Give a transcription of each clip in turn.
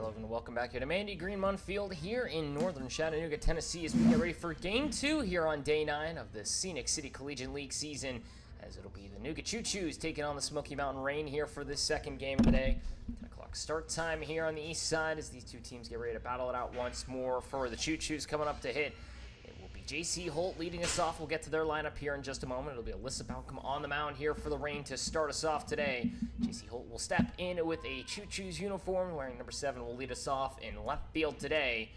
Hello and welcome back here to Mandy Greenmont Field here in northern Chattanooga, Tennessee, as we get ready for Game 2 here on Day 9 of the Scenic City Collegiate League season, as it'll be the Nooga Choos taking on the Smoky Mountain Rain here for this second game of the day. 10 o'clock start time here on the east side as these two teams get ready to battle it out once more. For the Choos coming up to hit, it will be J.C. Holt leading us off. We'll get to their lineup here in just a moment. It'll be Alyssa Balcom on the mound here for the Rain to start us off today. J.C. Holt will step in with a Choos uniform, wearing number 7, will lead us off in left field today,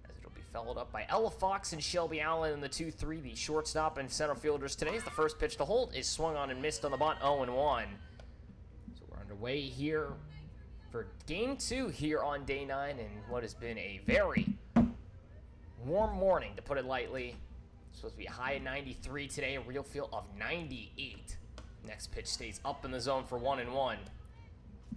as it'll be followed up by Ella Fox and Shelby Allen in the 2-3, the shortstop and center fielders today. As the first pitch to Holt is swung on and missed on the bunt, 0-1. So we're underway here for Game 2 here on Day 9, and what has been a very warm morning, to put it lightly. It's supposed to be a high of 93 today, a real feel of 98. Next pitch stays up in the zone for 1-1.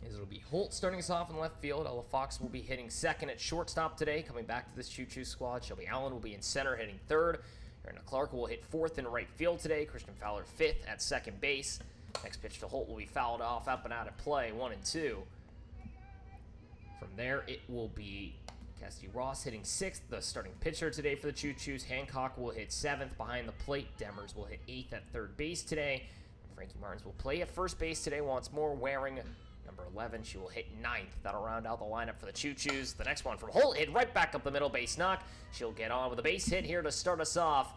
As it'll be Holt starting us off in left field. Ella Fox will be hitting second at shortstop today, coming back to this Choos squad. Shelby Allen will be in center, hitting third. Aaron Clark will hit fourth in right field today. Christian Fowler fifth at second base. Next pitch to Holt will be fouled off, up and out of play, 1-2. From there, it will be Cassidy Ross hitting sixth, the starting pitcher today for the Choos. Hancock will hit seventh behind the plate. Demers will hit eighth at third base today. And Frankie Martins will play at first base today once more, wearing number 11. She will hit ninth. That'll round out the lineup for the Choos. The next one from Holt, hit right back up the middle, base knock. She'll get on with a base hit here to start us off.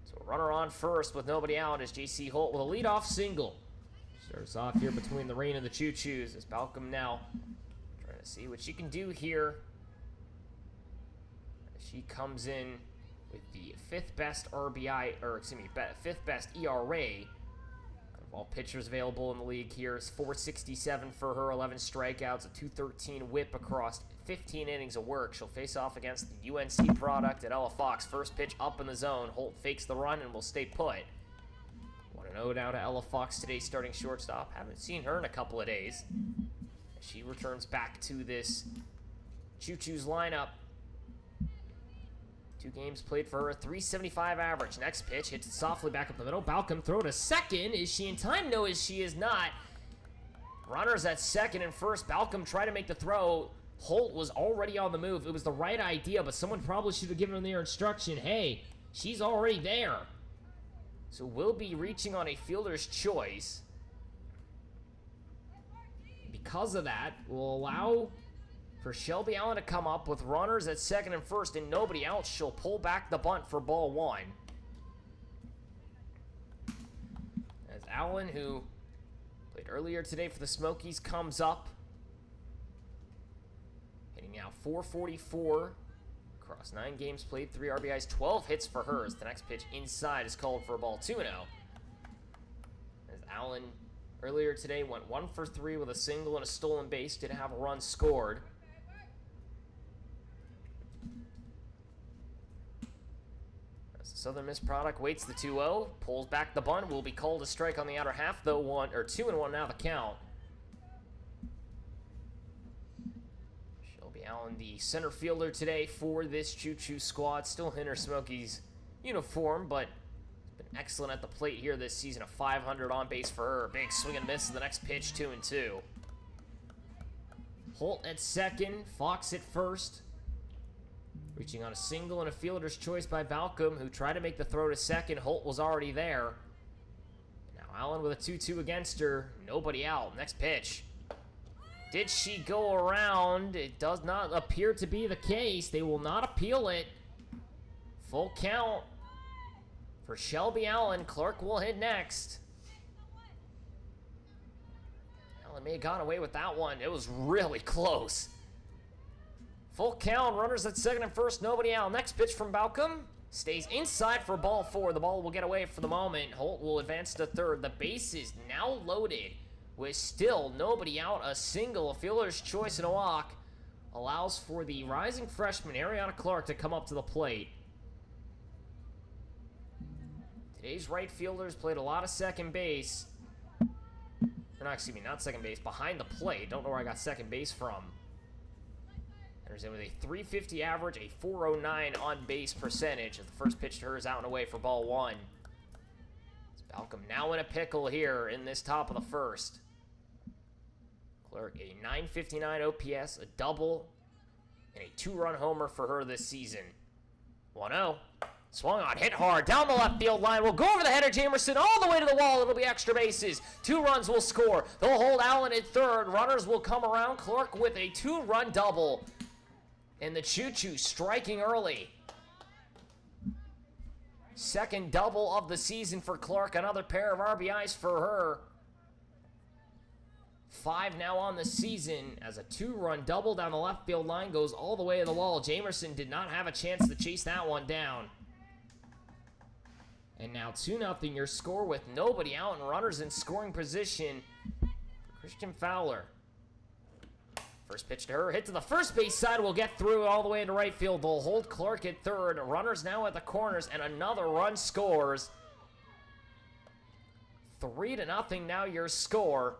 So a runner on first with nobody out is J.C. Holt with a leadoff single. Starts off here between the Rain and the Choos, as Balcom now trying to see what she can do here. She comes in with the fifth best RBI, or excuse me, fifth best ERA out of all pitchers available in the league here. Is 4.67 for her, 11 strikeouts, a 2.13 whip across 15 innings of work. She'll face off against the UNC product at Ella Fox. First pitch up in the zone. Holt fakes the run and will stay put. 1-0 now to Ella Fox today, starting shortstop. Haven't seen her in a couple of days. She returns back to this Choos lineup. 2 games played for her, a 375 average. Next pitch hits it softly back up the middle. Balcom throw to second. Is she in time? No, she is not. Runners at second and first. Balcom tried to make the throw. Holt was already on the move. It was the right idea, but someone probably should have given her their instruction. Hey, she's already there. So we'll be reaching on a fielder's choice. Because of that, we'll allow for Shelby Allen to come up with runners at second and first and nobody else. She'll pull back the bunt for ball 1. As Allen, who played earlier today for the Smokies, comes up, hitting now 444 across 9 games played, 3 RBIs, 12 hits for her. As the next pitch inside is called for a ball 2-0. As Allen earlier today went 1 for 3 with a single and a stolen base, didn't have a run scored. Southern Miss product waits the 2-0, pulls back the bunt, will be called a strike on the outer half, though 2-1 now the count. Shelby Allen, the center fielder today for this Choos squad, still in her Smokies uniform, but has been excellent at the plate here this season. A 500 on base for her. Big swing and miss to the next pitch, 2-2. Holt at second, Fox at first. Reaching on a single and a fielder's choice by Balcom, who tried to make the throw to second. Holt was already there. Now Allen with a 2-2 against her. Nobody out. Next pitch. Did she go around? It does not appear to be the case. They will not appeal it. Full count for Shelby Allen. Clark will hit next. Allen may have gone away with that one. It was really close. Full count, runners at second and first, nobody out. Next pitch from Balcom stays inside for ball 4. The ball will get away for the moment. Holt will advance to third. The base is now loaded with still nobody out. A single, a fielder's choice, and a walk allows for the rising freshman Ariana Clark to come up to the plate. Today's right fielders played a lot of second base. Or not, excuse me, not second base, behind the plate. Don't know where I got second base from. Enters in with a 350 average, a 409 on-base percentage. As the first pitch to her is out and away for ball 1. It's Balcom now in a pickle here in this top of the first. Clark, a 959 OPS, a double, and a 2-run homer for her this season. 1-0. Swung on, hit hard, down the left field line. Will go over the head of Jamerson all the way to the wall. It'll be extra bases. 2 runs will score. They'll hold Allen at third. Runners will come around. Clark with a 2-run double. And the Choo-Choo striking early. Second double of the season for Clark. Another pair of RBIs for her. 5 now on the season as a 2-run double down the left field line goes all the way to the wall. Jamerson did not have a chance to chase that one down. And now 2-0 your score with nobody out and runners in scoring position. Christian Fowler. First pitch to her, hit to the first base side, will get through all the way into right field. They'll hold Clark at third. Runners now at the corners, and another run scores. 3-0 now your score.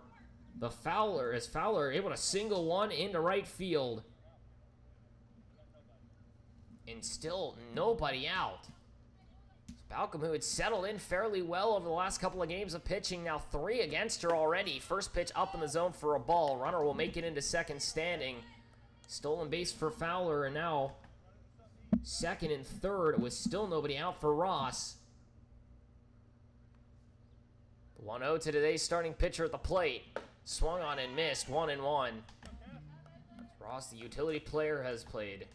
The Fowler able to single one into right field. And still nobody out. Balcom, who had settled in fairly well over the last couple of games of pitching, now 3 against her already. First pitch up in the zone for a ball. Runner will make it into second standing. Stolen base for Fowler, and now second and third with still nobody out for Ross. The 1-0 to today's starting pitcher at the plate. Swung on and missed, 1-1. Ross, the utility player, has played.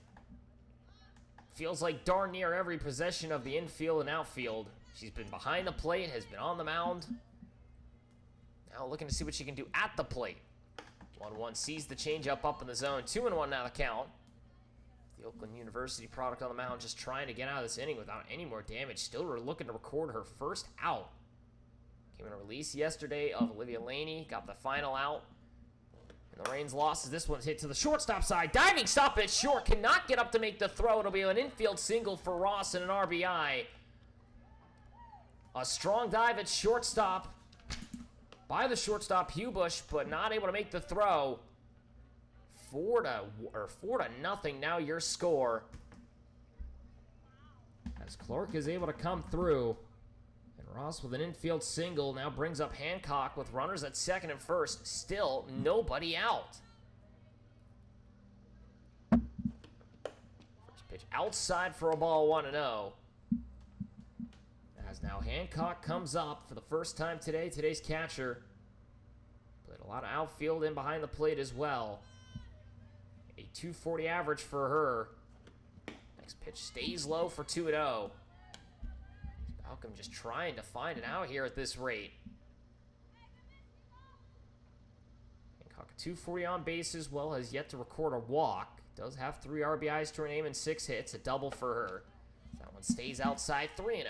Feels like darn near every possession of the infield and outfield. She's been behind the plate, has been on the mound. Now looking to see what she can do at the plate. 1-1 sees the changeup up in the zone. 2-1 now the count. The Oakland University product on the mound just trying to get out of this inning without any more damage. Still looking to record her first out. Came in a release yesterday of Olivia Laney. Got the final out. And the Reigns losses. This one's hit to the shortstop side. Diving stop at short. Cannot get up to make the throw. It'll be an infield single for Ross and an RBI. A strong dive at shortstop by the shortstop Hubush, but not able to make the throw. 4-0 now your score. As Clark is able to come through. Ross with an infield single now brings up Hancock with runners at second and first. Still nobody out. First pitch outside for a ball, 1-0. As now Hancock comes up for the first time today. Today's catcher. Played a lot of outfield in behind the plate as well. A 240 average for her. Next pitch stays low for 2-0. Malcolm just trying to find it out here at this rate. Hancock, 240 on base as well, has yet to record a walk. Does have 3 RBIs to her name and 6 hits, a double for her. That one stays outside, 3-0.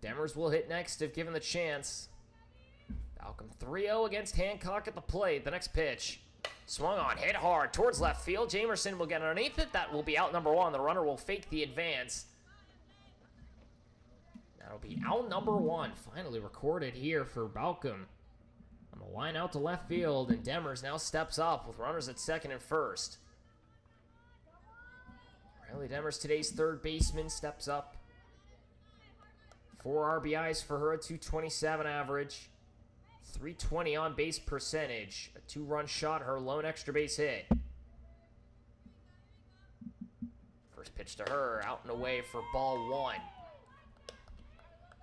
Demers will hit next if given the chance. Malcolm 3-0 against Hancock at the plate. The next pitch. Swung on, hit hard towards left field. Jamerson will get underneath it. That will be out number 1. The runner will fake the advance. That'll be out number 1. Finally recorded here for Balcom. On the line out to left field, and Demers now steps up with runners at second and first. Riley Demers, today's third baseman, steps up. 4 RBIs for her, a 227 average. 320 on base percentage. A 2-run shot, her lone extra base hit. First pitch to her, out and away for ball 1.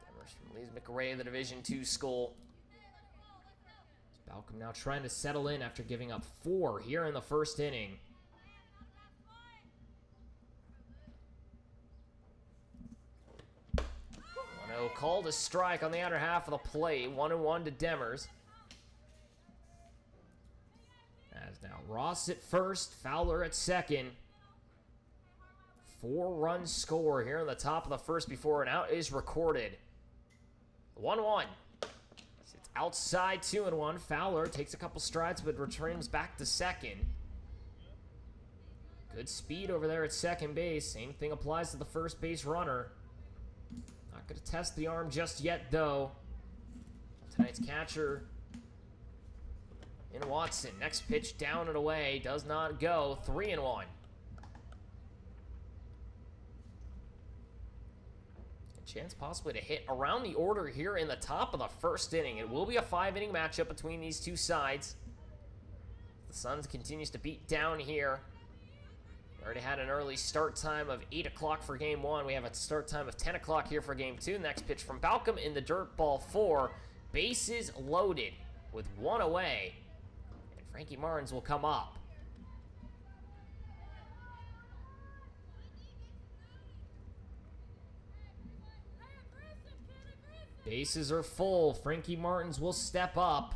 Demers from Lees McRae, the Division II school. Balcom now trying to settle in after giving up 4 here in the first inning. Called a strike on the outer half of the plate. 1-1 to Demers. As now Ross at first, Fowler at second. 4-run score here in the top of the first before an out is recorded. 1-1. It's outside, 2-1. Fowler takes a couple strides but returns back to second. Good speed over there at second base. Same thing applies to the first base runner. Not going to test the arm just yet, though. Tonight's catcher in Watson. Next pitch down and away. Does not go. 3-1. chance possibly to hit around the order here in the top of the first inning. It will be a 5-inning matchup between these two sides. The Suns continues to beat down here. We already had an early start time of 8 o'clock for game 1. We have a start time of 10 o'clock here for game 2. Next pitch from Balcom in the dirt, ball 4. Bases loaded with 1 away. And Frankie Martins will come up. Bases are full. Frankie Martins will step up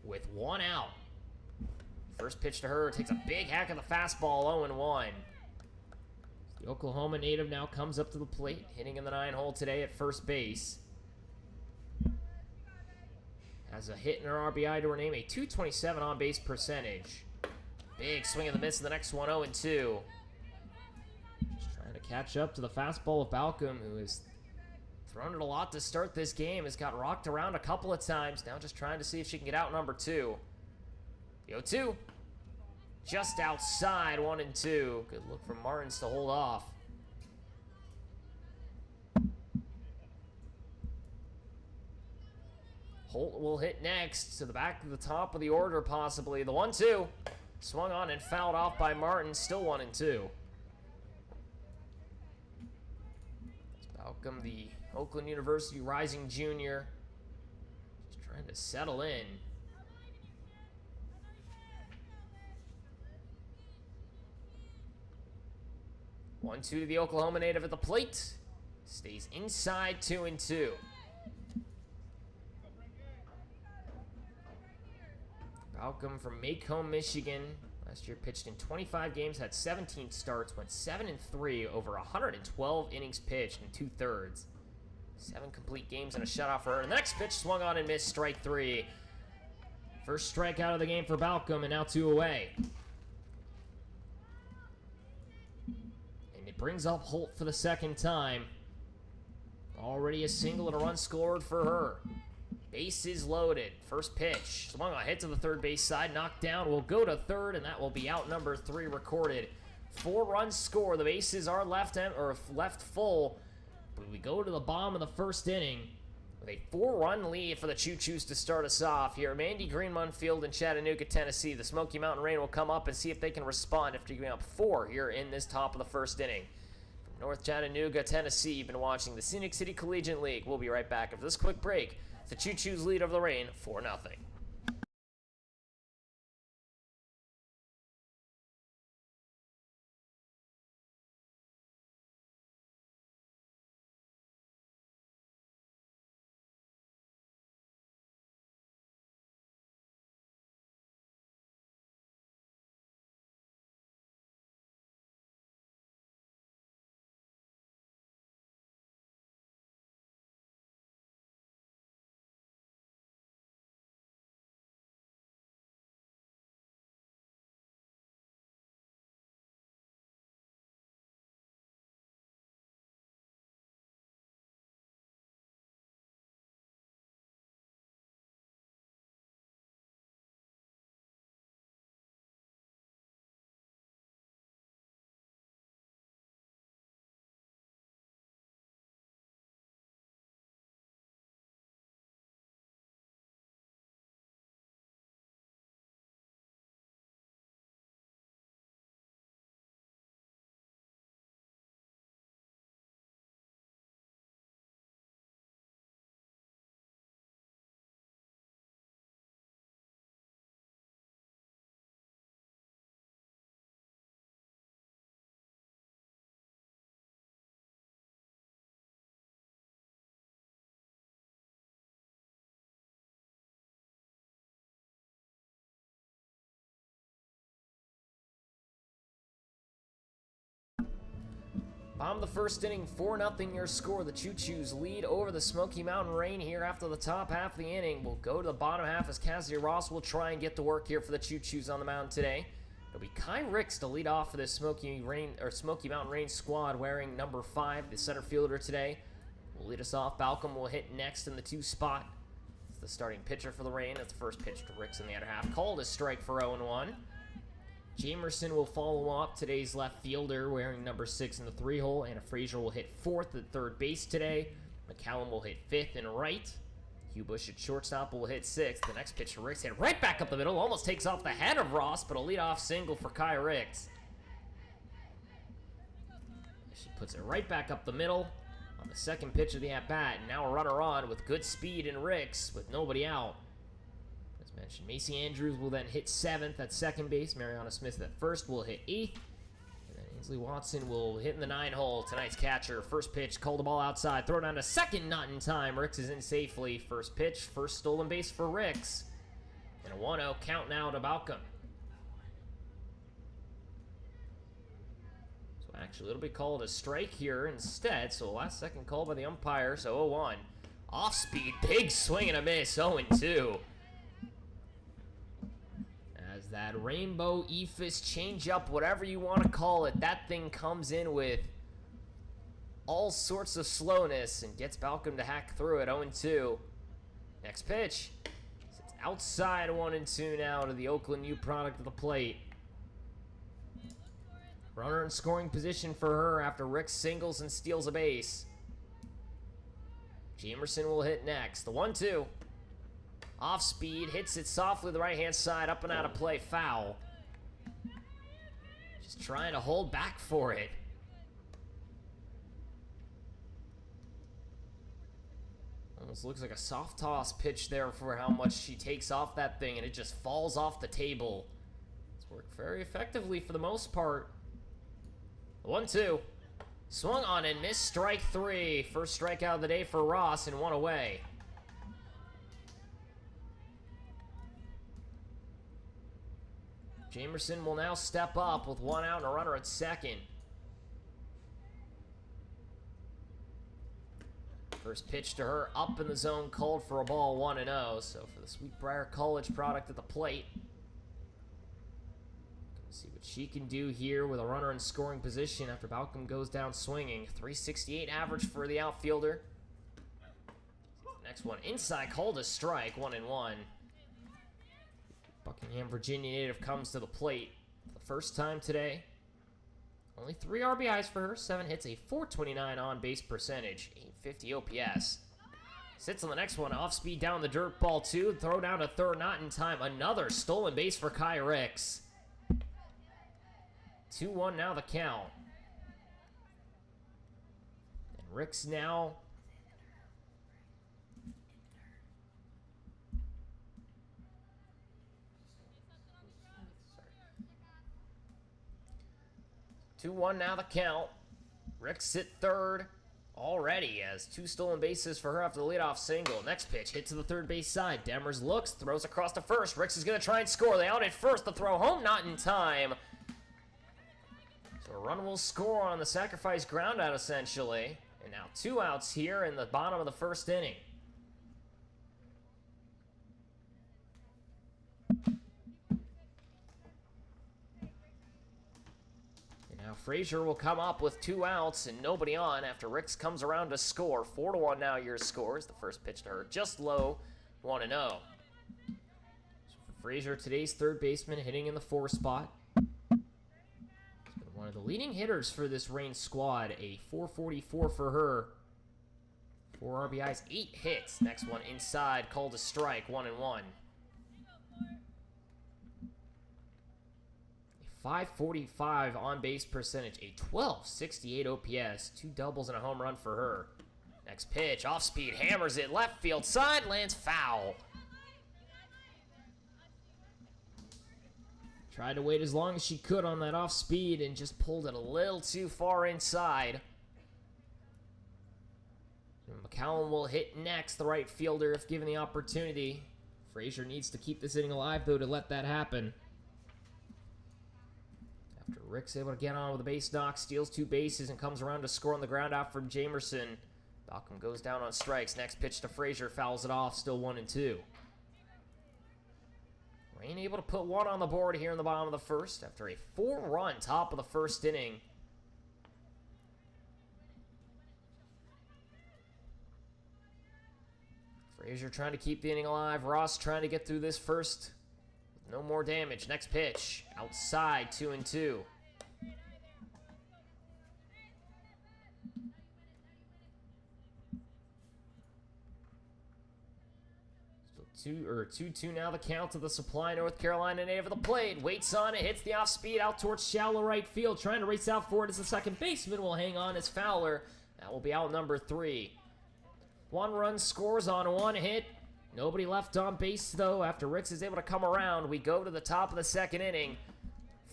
with 1 out. First pitch to her, takes a big hack of the fastball, 0-1. The Oklahoma native now comes up to the plate, hitting in the 9-hole today at first base. Has a hit and an RBI to her name, a .227 on-base percentage. Big swing and a miss in the next one, 0-2. Just trying to catch up to the fastball of Balcom, who has thrown it a lot to start this game, has got rocked around a couple of times. Now just trying to see if she can get out number 2. The 0-2. Just outside, 1-2. Good look from Martins to hold off. Holt will hit next to the back of the top of the order, possibly. The 1-2. Swung on and fouled off by Martins. Still 1-2. Balcom, the Oakland University rising junior, just trying to settle in. 1-2 to the Oklahoma native at the plate. Stays inside, 2-2. Balcom from Macomb, Michigan. Last year pitched in 25 games, had 17 starts, went 7-3 over 112 innings pitched in 2/3. 7 complete games and a shutout for her. And the next pitch swung on and missed, strike 3. First strikeout of the game for Balcom, and now 2 away. And it brings up Holt for the second time. Already a single and a run scored for her. Bases loaded. First pitch. Swung on, hit to the third base side. Knocked down. Will go to third, and that will be out number 3 recorded. 4 runs score. The bases are left full. But we go to the bottom of the first inning with a 4-run lead for the Choos to start us off here. Mandy Greenmont Field in Chattanooga, Tennessee. The Smoky Mountain Rain will come up and see if they can respond after giving up 4 here in this top of the first inning. From North Chattanooga, Tennessee, you've been watching the Scenic City Collegiate League. We'll be right back after this quick break. The Choos lead over the Rain, 4-0. Bottom of the first inning, 4-0 your score. The Choos lead over the Smoky Mountain Rain here after the top half of the inning. We'll go to the bottom half as Cassidy Ross will try and get to work here for the Choos on the mound today. It'll be Kai Ricks to lead off for this Smoky Mountain Rain squad, wearing number 5, the center fielder today. Will lead us off. Balcom will hit next in the 2 spot. It's the starting pitcher for the Rain. That's the first pitch to Ricks in the other half. Called a strike for 0-1. Jamerson will follow up, today's left fielder, wearing number 6 in the 3-hole. Anna Frazier will hit 4th at third base today. McCallum will hit 5th and right. Hugh Bush at shortstop will hit 6th. The next pitch for Ricks hit right back up the middle. Almost takes off the head of Ross, but a leadoff single for Kai Ricks. She puts it right back up the middle on the second pitch of the at-bat. And now a runner on with good speed in Ricks with nobody out. As mentioned, Macy Andrews will then hit 7th at second base. Mariana Smith at first will hit 8th. And then Ainsley Watson will hit in the 9-hole. Tonight's catcher, first pitch, called the ball outside. Throw down to second, not in time. Ricks is in safely. First pitch, first stolen base for Ricks. And a 1-0 count now to Balcom. So actually, it'll be called a strike here instead. So last second call by the umpire. So 0-1. Off speed, big swing and a miss. 0-2. As that rainbow ephus changeup, whatever you want to call it, that thing comes in with all sorts of slowness and gets Balcom to hack through it. 0-2. Next pitch. It's outside 1-2 now to the Oakland U product of the plate. Runner in scoring position for her after Ricks singles and steals a base. Jamerson will hit next. The 1-2. Off speed, hits it softly to the right-hand side, up and out of play, foul. Just trying to hold back for it. Almost looks like a soft toss pitch there for how much she takes off that thing, and it just falls off the table. It's worked very effectively for the most part. 1-2. Swung on and missed, strike 3. First strikeout of the day for Ross and 1 away. Jamerson will now step up with 1 out and a runner at second. First pitch to her, up in the zone, called for a ball, 1-0. So for the Sweetbriar College product at the plate. Gonna see what she can do here with a runner in scoring position after Balcom goes down swinging. 368 average for the outfielder. Next one, inside, called a strike, 1-1. Buckingham, Virginia native comes to the plate for the first time today. Only 3 RBIs for her, 7 hits, a .429 on-base percentage, 850 OPS. Sits on the next one, off speed down the dirt, ball 2, throw down to third, not in time. Another stolen base for Kai Ricks. 2-1 now the count. And Ricks now 2-1 now the count. Ricks at third already has 2 stolen bases for her after the leadoff single. Next pitch, hit to the third base side. Demers looks, throws across to first. Ricks is going to try and score. They out at first. The throw home, not in time. So a run will score on the sacrifice ground out, essentially. And now 2 outs here in the bottom of the first inning. Now Frazier will come up with 2 outs and nobody on after Ricks comes around to score. 4-1 now your scores. The first pitch to her just low, 1-0. So for Frazier, today's third baseman, hitting in the 4 spot. He's been one of the leading hitters for this Reign squad. A .444 for her. 4 RBIs, 8 hits. Next one inside, called a strike, 1-1. 545 on-base percentage, a 1268 OPS, 2 doubles and a home run for her. Next pitch, off speed, hammers it, left field side, lands foul. Tried to wait as long as she could on that off speed and just pulled it a little too far inside. And McCallum will hit next, the right fielder, if given the opportunity. Frazier needs to keep this inning alive, though, to let that happen. After Rick's able to get on with a base knock, steals 2 bases, and comes around to score on the ground out from Jamerson. Balcom goes down on strikes. Next pitch to Frazier, fouls it off, still 1-2. Reign able to put 1 on the board here in the bottom of the first after a 4-run top of the first inning. Frazier trying to keep the inning alive. Ross trying to get through this first No more damage. Next pitch. Outside, 2-2. Still 2-2 now the count to the Supply North Carolina native of the plate. Waits on it, hits the off speed out towards shallow right field. Trying to race out for it as the second baseman will hang on as Fowler. That will be out number 3. 1 run scores on 1 hit. Nobody left on base, though. After Ricks is able to come around, we go to the top of the second inning.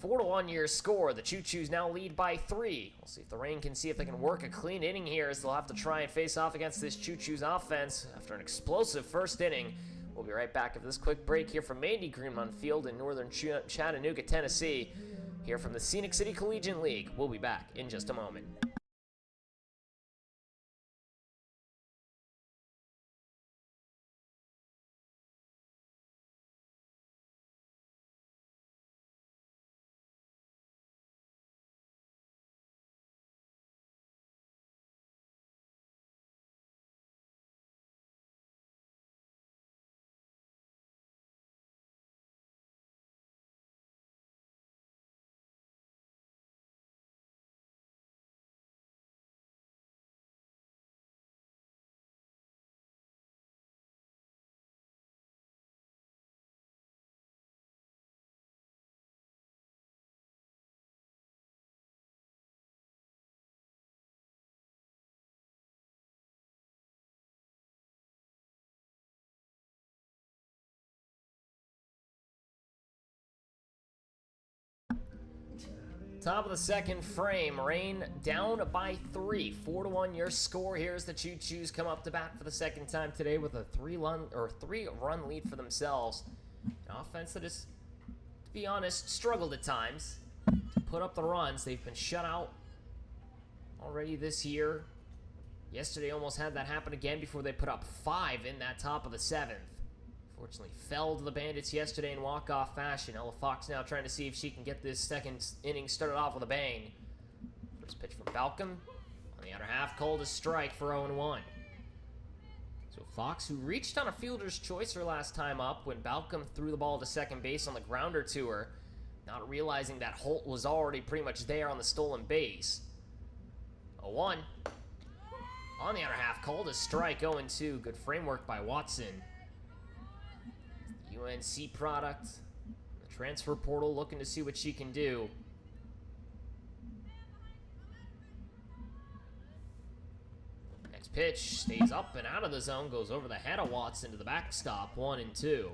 4-1 your score. The Choo-Choos now lead by 3. We'll see if the Rain can see if they can work a clean inning here, as they'll have to try and face off against this Choo-Choos offense after an explosive first inning. We'll be right back after this quick break here from Mandy Greenmont Field in northern Chattanooga, Tennessee. Here from the Scenic City Collegiate League. We'll be back in just a moment. Top of the second frame, Rain down by 3. 4-1 your score here as the Choo-Choos come up to bat for the second time today with a 3-run lead for themselves. An offense that has, to be honest, struggled at times to put up the runs. They've been shut out already this year. Yesterday almost had that happen again before they put up 5 in that top of the 7th. Fortunately, fell to the Bandits yesterday in walk-off fashion. Ella Fox now trying to see if she can get this second inning started off with a bang. First pitch from Balcom. On the outer half, called a strike for 0-1. So Fox, who reached on a fielder's choice her last time up when Balcom threw the ball to second base on the grounder to her, not realizing that Holt was already pretty much there on the stolen base. 0-1. On the outer half, called a strike, 0-2. Good framework by Watson. UNC product, the transfer portal, looking to see what she can do. Next pitch stays up and out of the zone, goes over the head of Watson to the backstop, 1-2.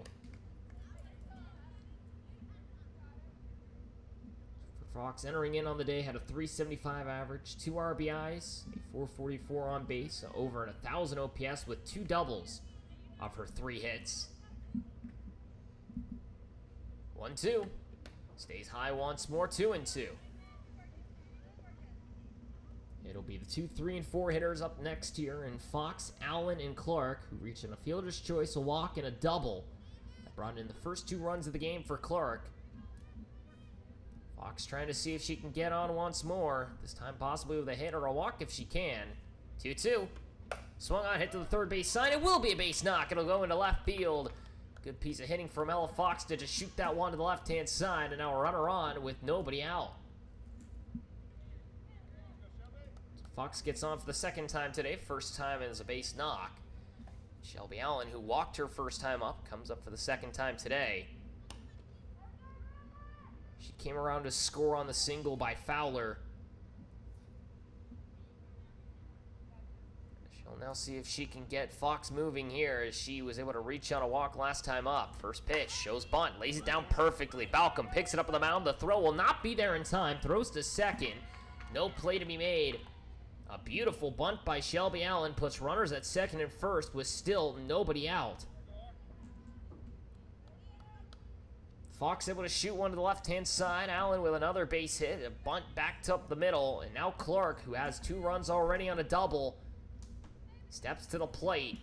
Fox entering in on the day had a 375 average, 2 RBIs, a 444 on base, over an 1,000 OPS with 2 doubles of her 3 hits. 1-2. Stays high once more, 2-2. It'll be the 2, 3, and 4 hitters up next here, and Fox, Allen, and Clark, who reached in a fielder's choice, a walk, and a double. That brought in the first 2 runs of the game for Clark. Fox trying to see if she can get on once more, this time possibly with a hit or a walk if she can. 2-2. Swung on, hit to the third base side. It will be a base knock. It'll go into left field. Good piece of hitting from Ella Fox to just shoot that one to the left-hand side, and now a runner on with nobody out. So Fox gets on for the second time today, first time as a base knock. Shelby Allen, who walked her first time up, comes up for the second time today. She came around to score on the single by Fowler. She'll now see if she can get Fox moving here, as she was able to reach on a walk last time up. First pitch, shows bunt, lays it down perfectly. Balcom picks it up on the mound. The throw will not be there in time. Throws to second. No play to be made. A beautiful bunt by Shelby Allen puts runners at second and first with still nobody out. Fox able to shoot one to the left-hand side. Allen with another base hit. A bunt backed up the middle. And now Clark, who has 2 runs already on a double, steps to the plate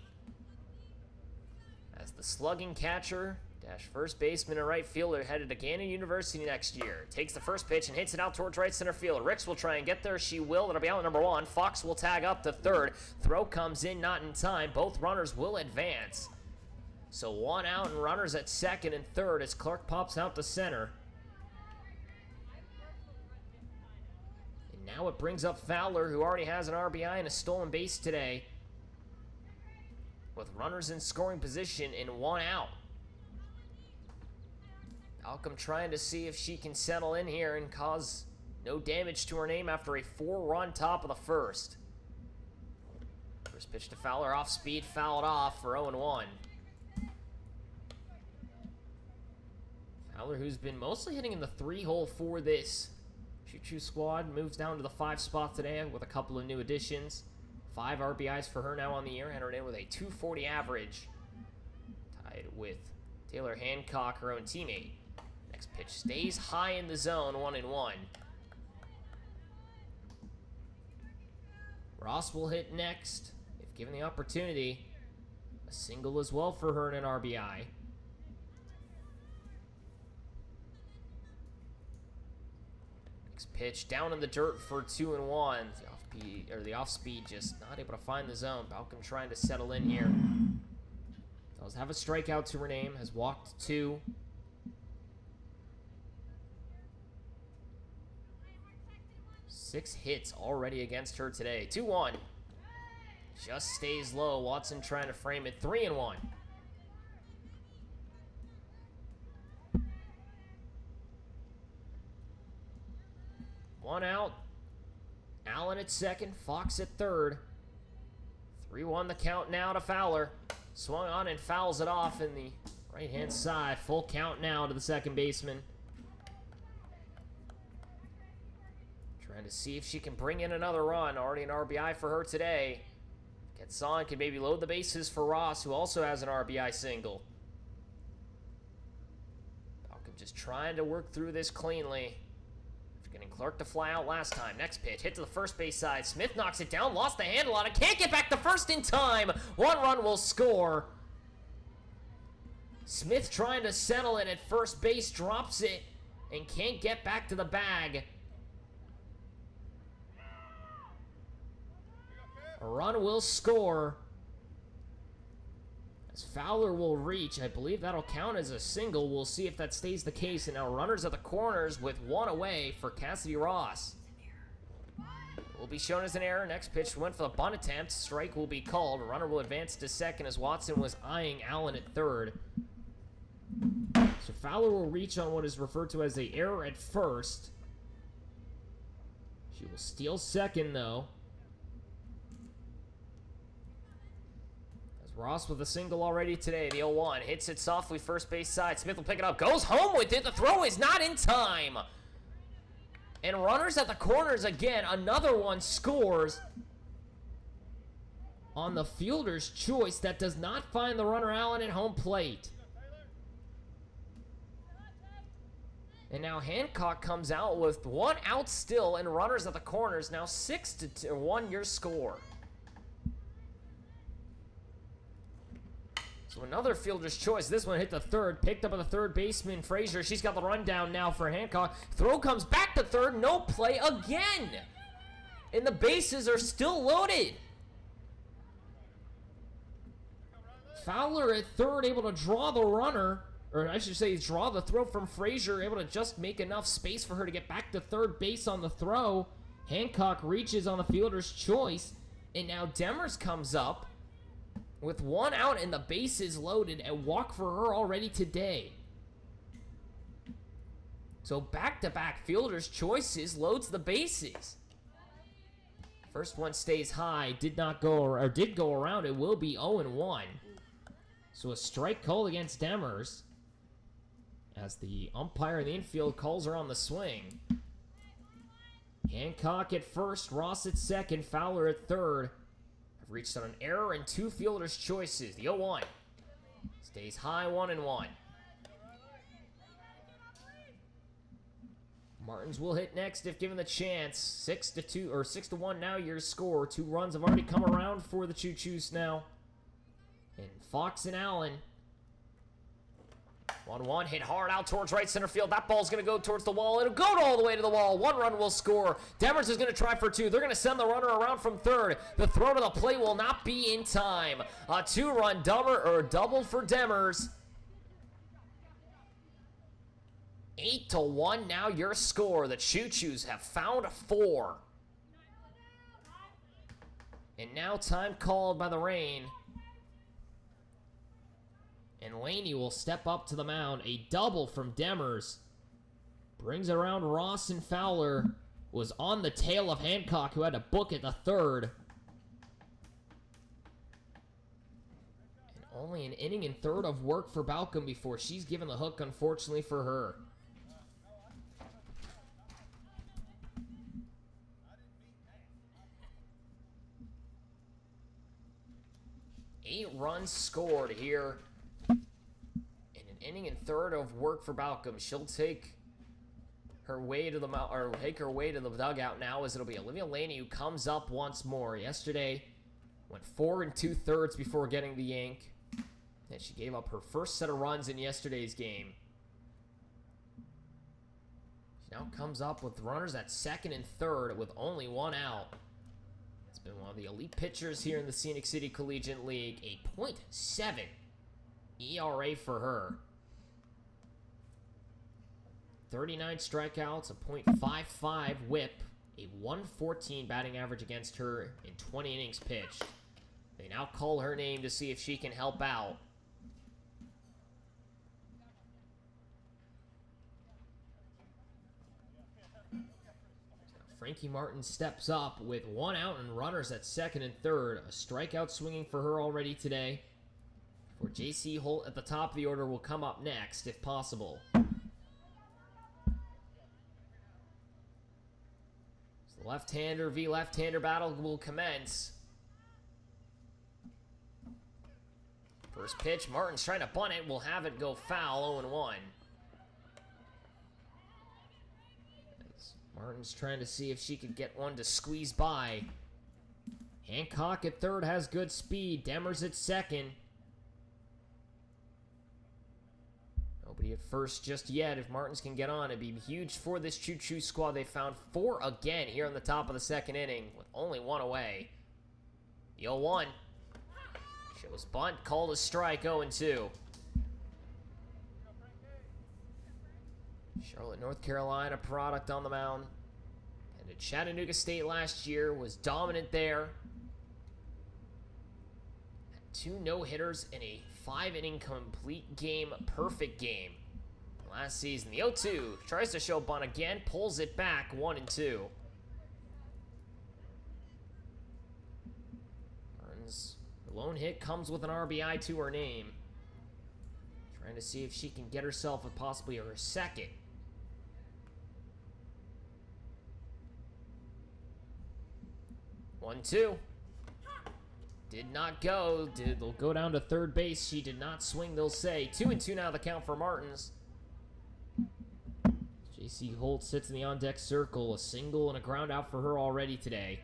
as the slugging catcher dash first baseman and right fielder headed to Gannon University next year. Takes the first pitch and hits it out towards right center field. Ricks will try and get there. She will. It'll be out number 1. Fox will tag up to third. Throw comes in, not in time. Both runners will advance. So one out and runners at second and third as Clark pops out to center. And now it brings up Fowler, who already has an RBI and a stolen base today, with runners in scoring position and one out. Malcolm trying to see if she can settle in here and cause no damage to her name after a 4-run top of the first. First pitch to Fowler, off speed, fouled off for 0-1. Fowler, who's been mostly hitting in the 3-hole for this Choo-Choo squad, moves down to the 5 spot today with a couple of new additions. 5 RBIs for her now on the year, entered in with a .240 average. Tied with Taylor Hancock, her own teammate. Next pitch stays high in the zone, 1-1. Ross will hit next, if given the opportunity. A single as well for her and an RBI. Next pitch down in the dirt for 2-1. The off speed just not able to find the zone. Malcolm trying to settle in here. Does have a strikeout to her name, has walked 2. Six hits already against her today. 2-1. Just stays low. Watson trying to frame it. 3-1. One out. Allen at second. Fox at third. 3-1 the count now to Fowler. Swung on and fouls it off in the right-hand side. Full count now to the second baseman. Trying to see if she can bring in another run. Already an RBI for her today. Gets on, can maybe load the bases for Ross, who also has an RBI single. Malcolm just trying to work through this cleanly. Getting Clark to fly out last time. Next pitch, hit to the first base side. Smith knocks it down, lost the handle on it. Can't get back to first in time. 1 run will score. Smith trying to settle it at first base, drops it, and can't get back to the bag. A run will score. As Fowler will reach, I believe that'll count as a single. We'll see if that stays the case. And now runners at the corners with 1 away for Cassidy Ross. Will be shown as an error. Next pitch went for the bunt attempt. Strike will be called. Runner will advance to second as Watson was eyeing Allen at third. So Fowler will reach on what is referred to as an error at first. She will steal second, though. Ross with a single already today. The 0-1 hits it softly first base side. Smith will pick it up, goes home with it. The throw is not in time. And runners at the corners again. Another one scores on the fielder's choice that does not find the runner Allen at home plate. And now Hancock comes out with 1 out still, and runners at the corners. Now 6-1 your score. So another fielder's choice. This one hit the third. Picked up by the third baseman, Frazier. She's got the rundown now for Hancock. Throw comes back to third. No play again. And the bases are still loaded. Fowler at third, able to draw the runner. Or I should say, draw the throw from Frazier. Able to just make enough space for her to get back to third base on the throw. Hancock reaches on the fielder's choice. And now Demers comes up with 1 out and the bases loaded. A walk for her already today. So back-to-back fielder's choices, loads the bases. First one stays high, did go around. It will be 0-1. So a strike called against Demers as the umpire in the infield calls her on the swing. Hancock at first, Ross at second, Fowler at third. Have reached on an error and 2 fielders' choices. The 0-1 stays high, 1-1. Martins will hit next if given the chance. 6-2 or 6-1 now your score. 2 runs have already come around for the Choo-Choos now. And Fox and Allen 1-1, hit hard out towards right center field. That ball's going to go towards the wall. It'll go all the way to the wall. 1 run will score. Demers is going to try for 2. They're going to send the runner around from third. The throw to the plate will not be in time. A 2-run double for Demers. 8-1 now your score. The Choos have found 4. And now time called by the rain. And Laney will step up to the mound. A double from Demers. Brings it around Ross, and Fowler was on the tail of Hancock, who had to book it the third. And only an inning and third of work for Balcom before she's given the hook, unfortunately for her. Eight runs scored here. Inning and third of work for Balcom. She'll take her way to the dugout now, as it'll be Olivia Laney who comes up once more. Yesterday went 4 2/3 before getting the yank, and she gave up her first set of runs in yesterday's game. She now comes up with runners at second and third with only 1 out. It's been one of the elite pitchers here in the Scenic City Collegiate League. A .7 ERA for her. 39 strikeouts, a .55 whip, a 114 batting average against her in 20 innings pitched. They now call her name to see if she can help out. Frankie Martin steps up with 1 out and runners at second and third. A strikeout swinging for her already today. For J.C. Holt at the top of the order will come up next, if possible. Left-hander v. left-hander battle will commence. First pitch, Martin's trying to bunt it. Will have it go foul, 0-1. Martin's trying to see if she could get one to squeeze by. Hancock at third has good speed. Demers at second. Nobody at first just yet. If Martins can get on, it'd be huge for this Choo squad. They found 4 again here in the top of the second inning with only 1 away. The 0-1. Shows bunt, called a strike, 0-2. Charlotte, North Carolina product on the mound. And at Chattanooga State last year, was dominant there. Had 2 no-hitters in a 5-inning complete game, perfect game last season. The 0-2 tries to show bunt again, pulls it back, 1-2. Burns, her lone hit comes with an RBI to her name. Trying to see if she can get herself possibly her second. One, two. Did not go. They'll go down to third base. She did not swing, they'll say. 2-2 now the count for Martins. J.C. Holt sits in the on-deck circle. A single and a ground out for her already today.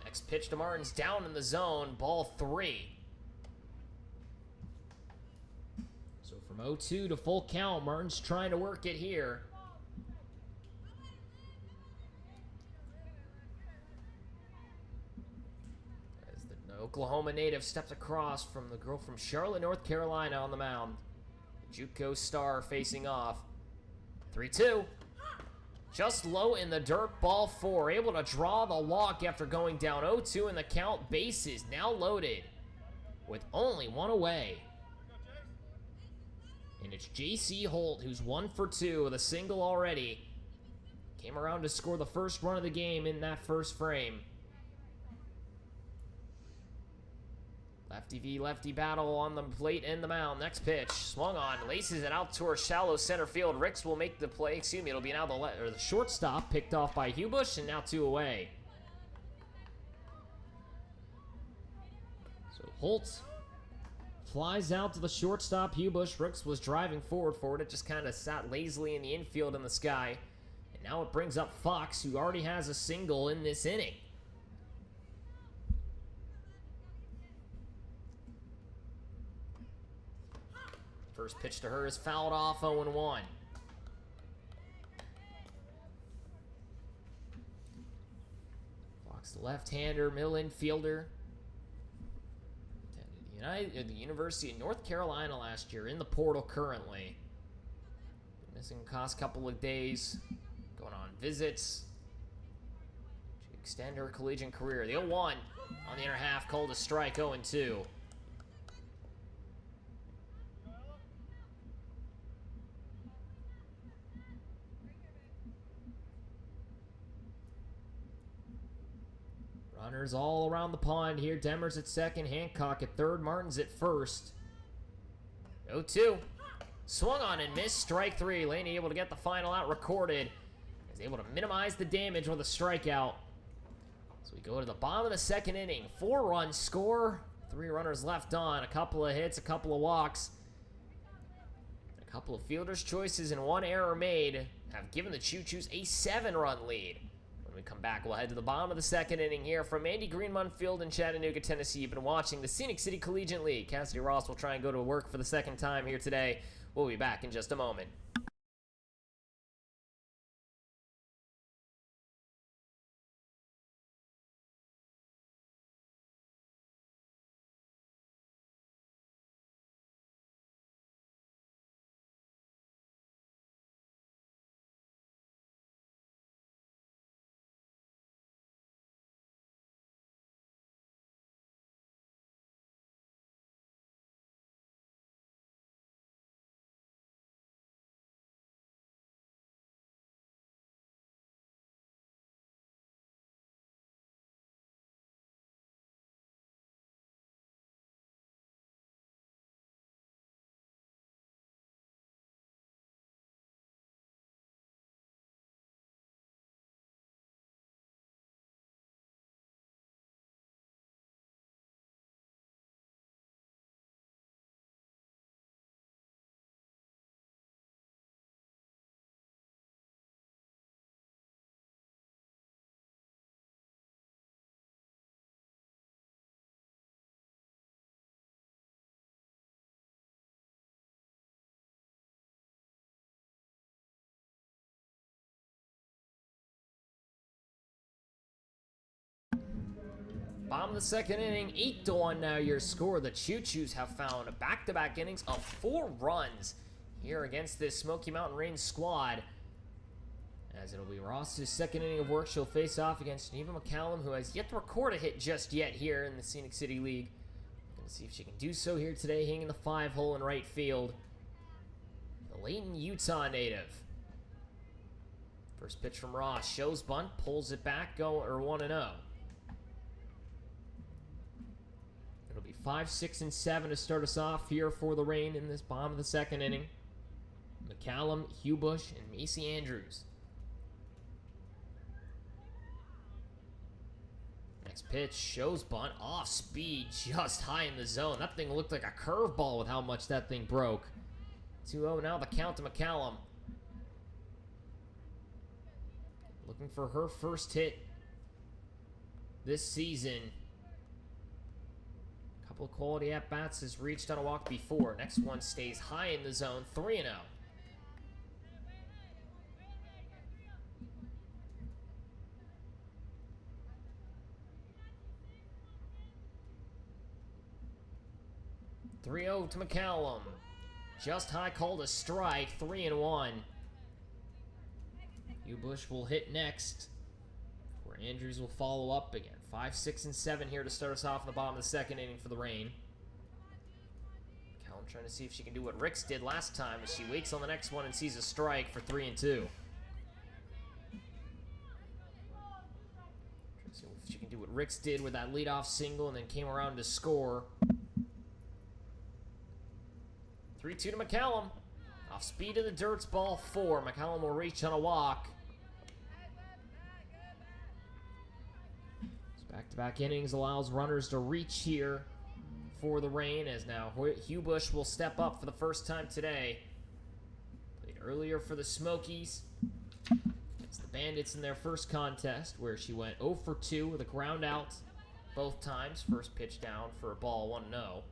Next pitch to Martins, down in the zone. Ball 3. So from 0-2 to full count, Martin's trying to work it here. As the Oklahoma native steps across from the girl from Charlotte, North Carolina on the mound. The JUCO star facing off. 3-2. Just low in the dirt, ball 4. Able to draw the walk after going down 0-2 in the count. Bases now loaded with only 1 away. And it's J.C. Holt, who's 1 for 2 with a single already. Came around to score the first run of the game in that first frame. Lefty v. lefty battle on the plate and the mound. Next pitch, swung on, laces it out towards shallow center field. Ricks will make the play. Excuse me, it'll be now the shortstop, picked off by Hubush, and now 2 away. So Holt flies out to the shortstop, Hubush. Ricks was driving forward. It just kind of sat lazily in the infield in the sky. And Now it brings up Fox, who already has a single in this inning. First pitch to her is fouled off, 0-1. Fox, the left-hander, middle infielder. The University of North Carolina last year, in the portal currently. Missing cost a couple of days, going on visits to extend her collegiate career. The 0-1 on the inner half, called a strike, 0-2. Runners all around the pond here. Demers at second, Hancock at third, Martin's at first. 0-2. Swung on and missed, strike three. Laney able to get the final out recorded. Is able to minimize the damage with a strikeout. So we go to the bottom of the second inning. 4-run score. 3 runners left on. A couple of hits, a couple of walks. A couple of fielders' choices and 1 error made have given the Choos a 7-run lead. When we come back, we'll head to the bottom of the second inning here from Andy Greenmont Field in Chattanooga, Tennessee. You've been watching the Scenic City Collegiate League. Cassidy Ross will try and go to work for the second time here today. We'll be back in just a moment. Bottom of the second inning, 8-1 now your score. The Choos have found back-to-back innings of 4 runs here against this Smoky Mountain Range squad. As it'll be Ross's second inning of work, she'll face off against Geneva McCallum, who has yet to record a hit just yet here in the Scenic City League. Gonna see if she can do so here today, hanging the 5-hole in right field. The Layton, Utah native. First pitch from Ross, shows bunt, pulls it back, 1-0. It'll be 5, 6, and 7 to start us off here for the Rain in this bottom of the second inning. McCallum, Hugh Bush, and Macy Andrews. Next pitch, shows bunt, off speed, just high in the zone. That thing looked like a curveball with how much that thing broke. 2-0 now, the count to McCallum. Looking for her first hit this season. Couple of quality at-bats, has reached on a walk before. Next one stays high in the zone, 3-0. (3-0) to McCallum. Just high, called a strike, 3-1. Hugh Bush will hit next, where Andrews will follow up again. 5, 6, and 7 here to start us off in the bottom of the second inning for the Rain. McCallum trying to see if she can do what Ricks did last time as she waits on the next one and sees a strike for 3-2. Trying to see if she can do what Ricks did with that leadoff single and then came around to score. 3-2 to McCallum. Off speed of the dirt's ball 4. McCallum will reach on a walk. Back-to-back innings allows runners to reach here for the Rain, as now Hugh Bush will step up for the first time today. Played earlier for the Smokies. It's Bandits in their first contest, where she went 0 for 2 with a ground out both times. First pitch down for a ball 1-0.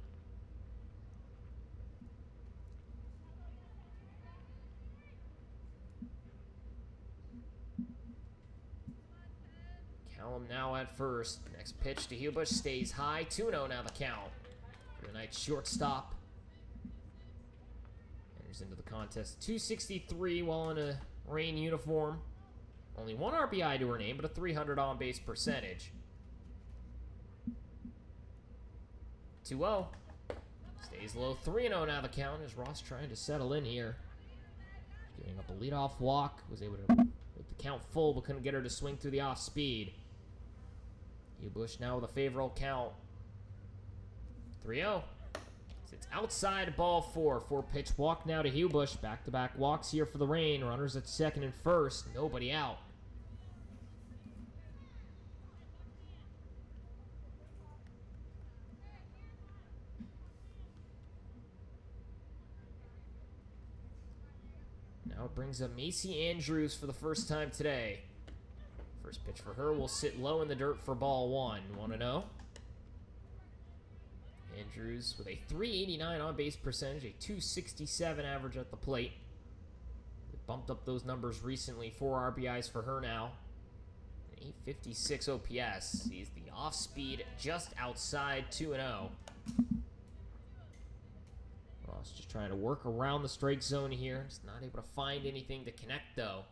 Callum now at first. Next pitch to Hubush stays high. 2-0 now the count. For the Knights shortstop. Enters into the contest. 263 while in a Rain uniform. Only one RBI to her name, but a 300 on-base percentage. 2-0. Stays low. 3-0 now the count as Ross trying to settle in here. Giving up a leadoff walk. Was able to make the count full, but couldn't get her to swing through the off speed. Bush now with a favorable count. 3-0. It's outside ball 4. 4-pitch walk now to Hubush. Back-to-back walks here for the Rain. Runners at second and first. Nobody out. Now it brings up Macy Andrews for the first time today. First pitch for her will sit low in the dirt for ball 1. 1-0. Andrews with a 389 on-base percentage, a 267 average at the plate. They bumped up those numbers recently. 4 RBIs for her now. An 856 OPS. Sees the off-speed just outside 2-0. Ross just trying to work around the strike zone here. Just not able to find anything to connect, though.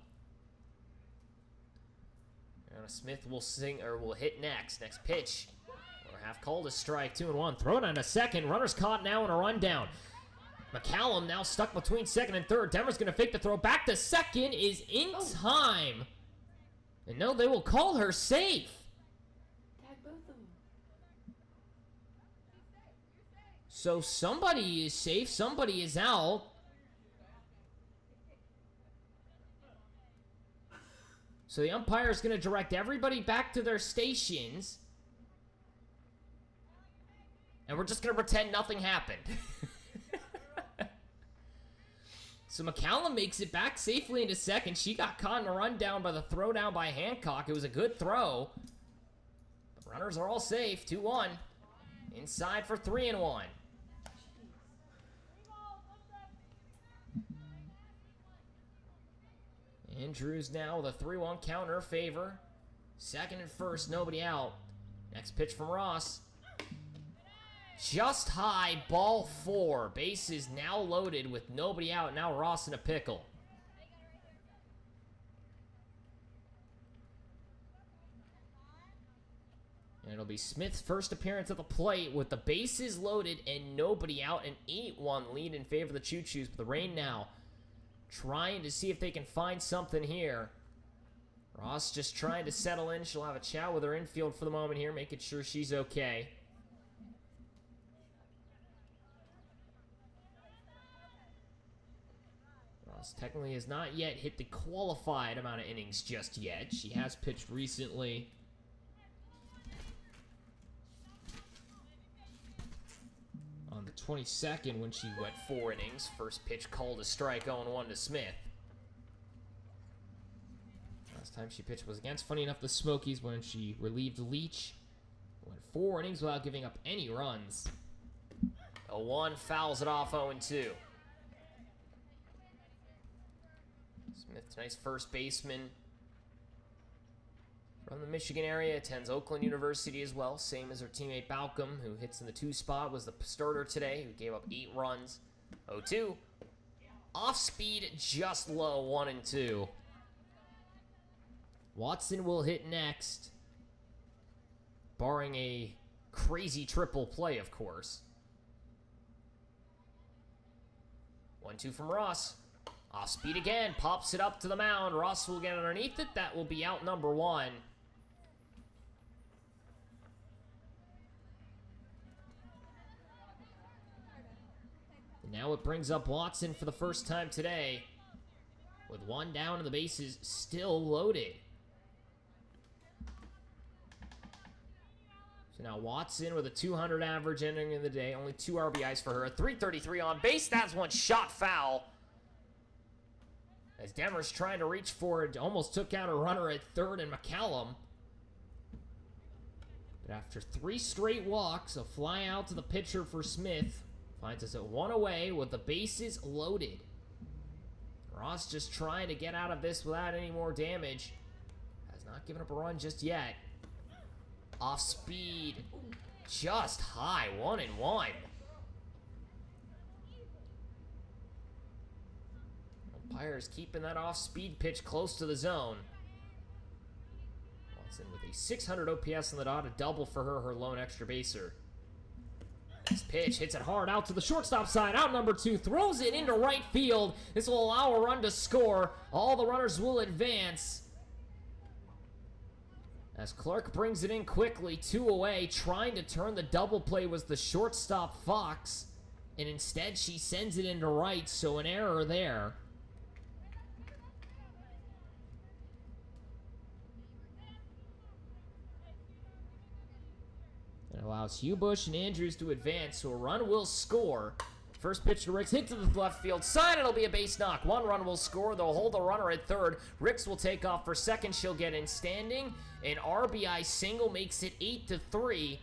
Smith will hit next. Next pitch. Or half called a strike. 2-1. Throw it on to second. Runner's caught now in a rundown. McCallum now stuck between second and third. Denver's going to fake the throw. Back to second is in time. And no, they will call her safe. Tag both of them. So somebody is safe. Somebody is out. So the umpire is going to direct everybody back to their stations. And we're just going to pretend nothing happened. So McCallum makes it back safely into second. She got caught in a rundown by the throw down by Hancock. It was a good throw. But runners are all safe. 2-1. Inside for 3-1. Andrews now with a 3-1 count in her favor. Second and first, nobody out. Next pitch from Ross. Just high, ball 4. Bases now loaded with nobody out. Now Ross in a pickle. And it'll be Smith's first appearance at the plate with the bases loaded and nobody out. An 8-1 lead in favor of the Choos. But the Rain now trying to see if they can find something here. Ross just trying to settle in. She'll have a chat with her infield for the moment here, making sure she's okay. Ross technically has not yet hit the qualified amount of innings just yet. She has pitched recently. On the 22nd when she went 4 innings. First pitch called a strike, 0-1 to Smith. Last time she pitched was against, funny enough, the Smokies when she relieved Leach. Went 4 innings without giving up any runs. 0-1 fouls it off 0-2. Smith, nice first baseman. From the Michigan area, attends Oakland University as well, same as her teammate Balcom, who hits in the 2 spot, was the starter today, who gave up 8 runs. 0-2. Off speed, just low, 1-2. Watson will hit next, barring a crazy triple play, of course. 1-2 from Ross. Off speed again, pops it up to the mound. Ross will get underneath it. That will be out number 1. Now it brings up Watson for the first time today, with 1 down and the bases still loaded. So now Watson with a 200 average ending of the day, only 2 RBIs for her, a 333 on base. That's one shot foul. As Demers trying to reach for it, almost took out a runner at third and McCallum. But after 3 straight walks, a fly out to the pitcher for Smith finds us at 1 away with the bases loaded. Ross just trying to get out of this without any more damage. Has not given up a run just yet. Off speed, just high, 1-1. Umpire's keeping that off-speed pitch close to the zone. Watson with a 600 OPS on the dot, a double for her lone extra baser. This pitch hits it hard out to the shortstop side. Out number 2, throws it into right field. This will allow a run to score. All the runners will advance. As Clark brings it in quickly, 2 away. Trying to turn the double play was the shortstop Fox. And instead she sends it into right, so an error there. It allows Hubush and Andrews to advance, so a run will score. First pitch to Ricks, hit to the left field side, it'll be a base knock. 1 run will score, they'll hold the runner at third. Ricks will take off for second, she'll get in standing. An RBI single makes it 8-3,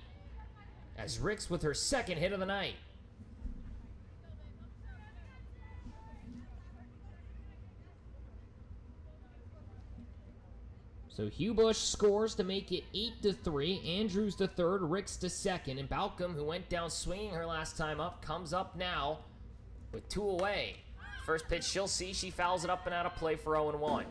as Ricks with her second hit of the night. So Hubush scores to make it 8-3. Andrews to third, Ricks to second, and Balcom, who went down swinging her last time up, comes up now with 2 away. First pitch she'll see, she fouls it up and out of play for 0-1.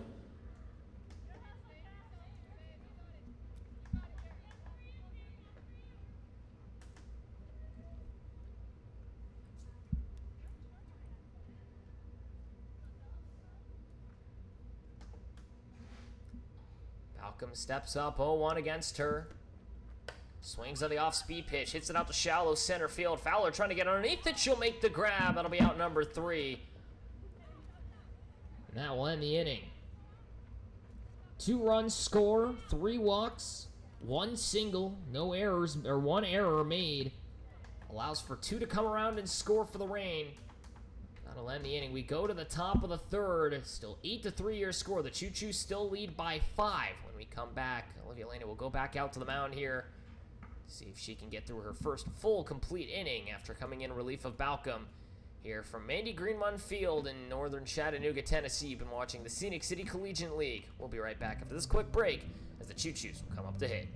Balcom steps up, 0-1 against her. Swings on the off-speed pitch, hits it out to shallow center field. Fowler trying to get underneath it, she'll make the grab. That'll be out number 3. And that will end the inning. 2 runs score, 3 walks, 1 single, no errors, or 1 error made. Allows for 2 to come around and score for the Reign. That'll end the inning. We go to the top of the third. Still 8-3 your score. The Choo-Choos still lead by 5. When we come back, Olivia Lena will go back out to the mound here. See if she can get through her first full complete inning after coming in relief of Balcom. Here from Mandy Greenmund Field in northern Chattanooga, Tennessee. You've been watching the Scenic City Collegiate League. We'll be right back after this quick break as the Choo-Choos will come up to hit.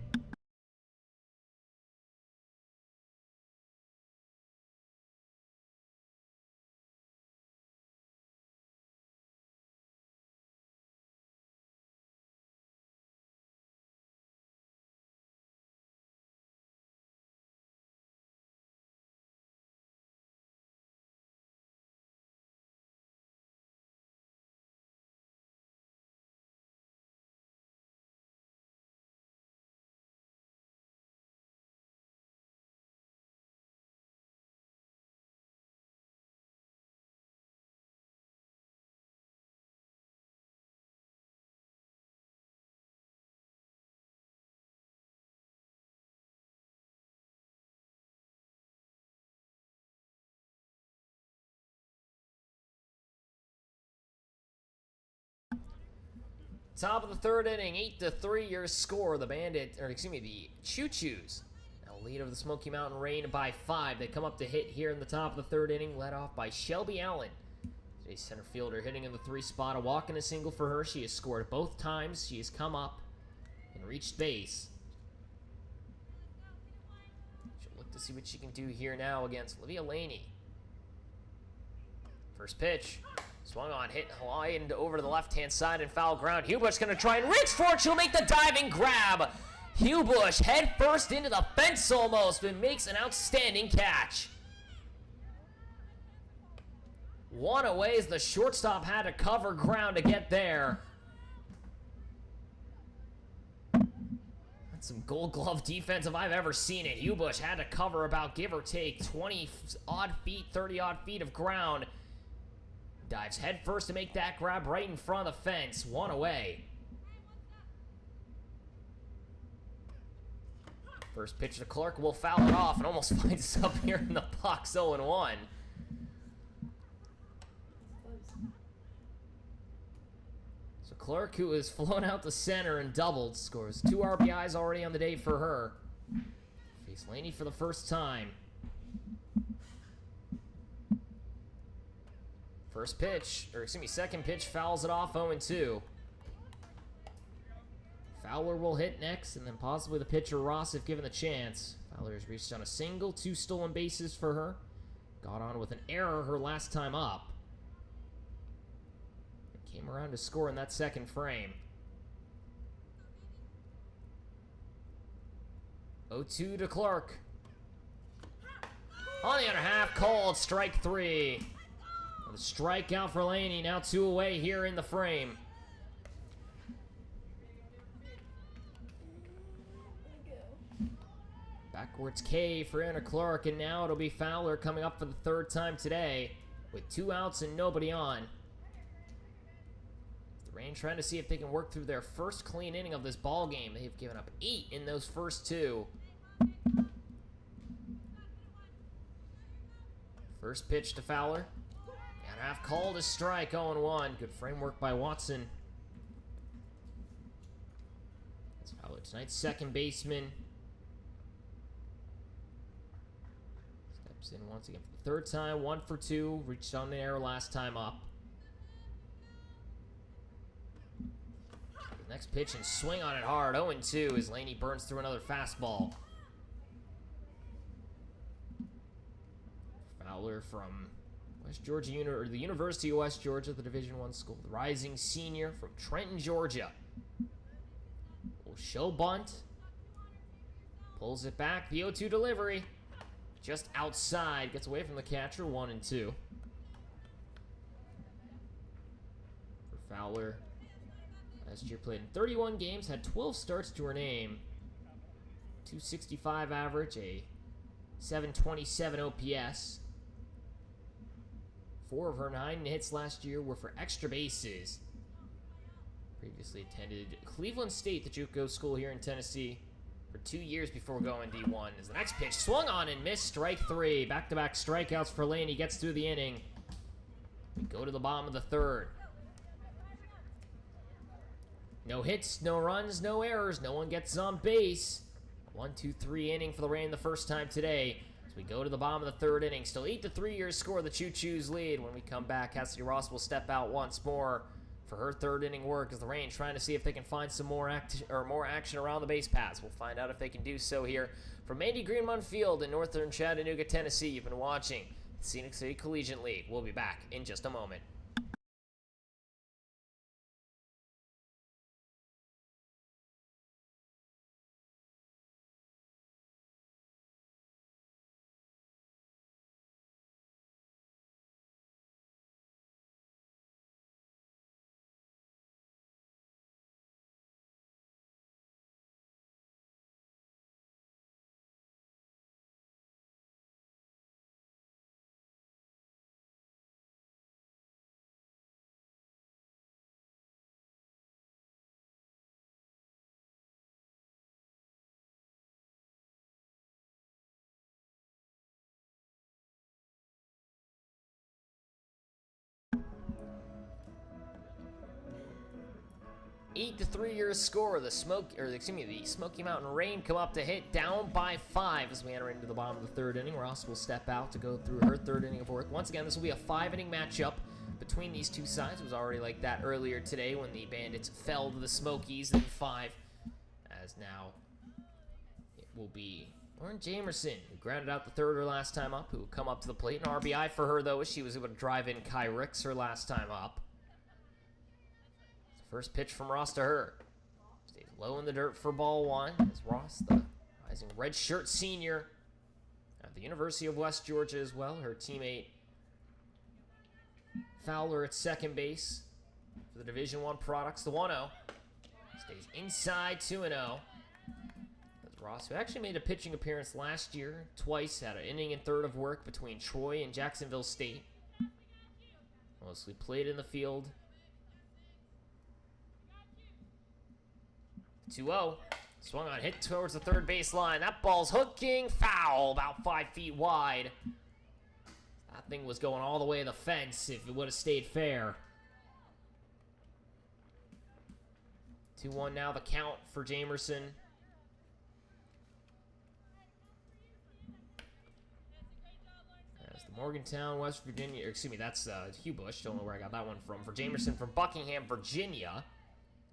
Top of the third inning, 8-3 your score. The the Choo-Choos now lead over the Smoky Mountain Reign by 5. They come up to hit here in the top of the third inning, led off by Shelby Allen. A center fielder hitting in the 3 spot, a walk and a single for her. She has scored both times. She has come up and reached base. She'll look to see what she can do here now against Olivia Laney. First pitch. Swung on, hit lined over to the left-hand side and foul ground. Hubush gonna try and reach for it. She'll make the diving grab. Hubush head first into the fence almost, but makes an outstanding catch. 1 away as the shortstop had to cover ground to get there. That's some Gold Glove defense if I've ever seen it. Hubush had to cover about, give or take, 20-odd feet, 30-odd feet of ground. Dives head first to make that grab right in front of the fence. 1 away. First pitch to Clark will foul it off and almost finds us up here in the box. 0-1. Clark, who has flown out to center and doubled, scores 2 RBIs already on the day for her. Face Laney for the first time. Second pitch, fouls it off, 0-2. Fowler will hit next, and then possibly the pitcher Ross if given the chance. Fowler has reached on a single, 2 stolen bases for her. Got on with an error her last time up. And came around to score in that second frame. 0-2 to Clark. On the other half, called strike 3. The strikeout for Laney, now 2 away here in the frame. Backwards K for Anna Clark, and now it'll be Fowler coming up for the 3rd time today with 2 outs and nobody on. The Rain trying to see if they can work through their first clean inning of this ball game. They've given up 8 in those first 2. First pitch to Fowler. And half called a strike, 0-1. Good framework by Watson. That's Fowler tonight's second baseman. Steps in once again for the 3rd time, 1 for 2. Reached on the error last time up. Next pitch and swing on it hard, 0-2 as Laney burns through another fastball. Fowler from West Georgia the University of West Georgia, the Division I school. The rising senior from Trenton, Georgia. Will show bunt. Pulls it back. The 0-2 delivery. Just outside. Gets away from the catcher. 1-2. For Fowler. Last year played in 31 games. Had 12 starts to her name. 265 average. A 727 OPS. 4 of her 9 hits last year were for extra bases. Previously attended Cleveland State, the JUCO school here in Tennessee, for 2 years before going D1. As the next pitch swung on and missed, strike 3. Back-to-back strikeouts for Laney. Gets through the inning. We go to the bottom of the 3rd. No hits, no runs, no errors. No one gets on base. 1-2-3 inning for the Rain the first time today. As we go to the bottom of the 3rd inning, still 8-3 your score. The Choos lead. When we come back, Cassidy Ross will step out once more for her 3rd inning work as the Rain trying to see if they can find some more action around the base paths. We'll find out if they can do so here from Mandy Greenmont Field in northern Chattanooga, Tennessee. You've been watching the Scenic City Collegiate League. We'll be back in just a moment. Eight to 3 your score. The Smoky Mountain Rain come up to hit, down by 5 as we enter into the bottom of the 3rd inning. Ross will step out to go through her 3rd inning of work. Once again, this will be a 5-inning matchup between these two sides. It was already like that earlier today when the Bandits fell to the Smokies in 5. As now it will be Lauren Jamerson, who grounded out the 3rd her last time up, who will come up to the plate. An RBI for her, though, as she was able to drive in Kai Ricks her last time up. First pitch from Ross to her. Stays low in the dirt for ball 1. As Ross, the rising redshirt senior at the University of West Georgia as well. Her teammate Fowler at second base for the Division I products. The 1-0. Stays inside 2-0. As Ross, who actually made a pitching appearance last year, twice, had an inning and 3rd of work between Troy and Jacksonville State. Mostly played in the field. 2-0. Swung on, hit towards the 3rd baseline. That ball's hooking foul, about 5 feet wide. That thing was going all the way to the fence if it would have stayed fair. 2-1 now, the count for Jamerson. As the Morgantown, West Virginia, excuse me, that's Hugh Bush. Don't know where I got that one from. For Jamerson from Buckingham, Virginia.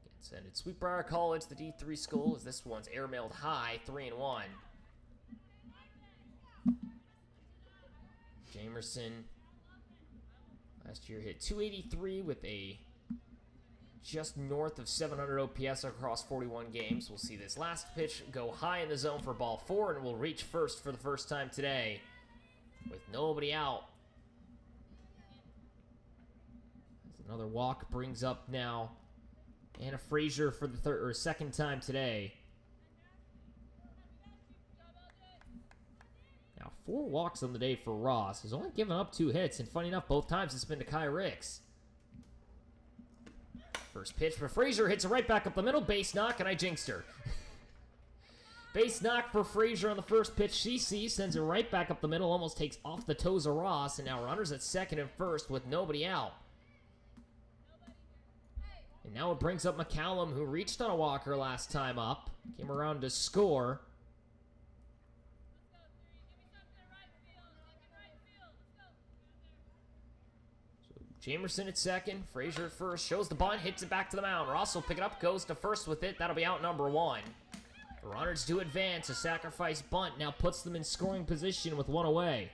Gets sent at Sweetbriar College, the D3 school, as this one's airmailed high, 3-1. Jamerson last year hit 283 with a just north of 700 OPS across 41 games. We'll see this last pitch go high in the zone for ball 4, and will reach first for the first time today with nobody out. As another walk brings up now Anna Frazier for the second time today. Now 4 walks on the day for Ross. He's only given up 2 hits, and funny enough, both times it's been to Kai Ricks. First pitch for Frazier, hits it right back up the middle, base knock, and I jinxed her. Base knock for Frazier on the first pitch. CC sends it right back up the middle, almost takes off the toes of Ross, and now runners at second and first with nobody out. And now it brings up McCallum, who reached on a walker last time up, came around to score. Jamerson at second, Frazier at first, shows the bunt, hits it back to the mound. Ross will pick it up, goes to first with it. That'll be out number 1. The runners do advance. A sacrifice bunt now puts them in scoring position with 1 away.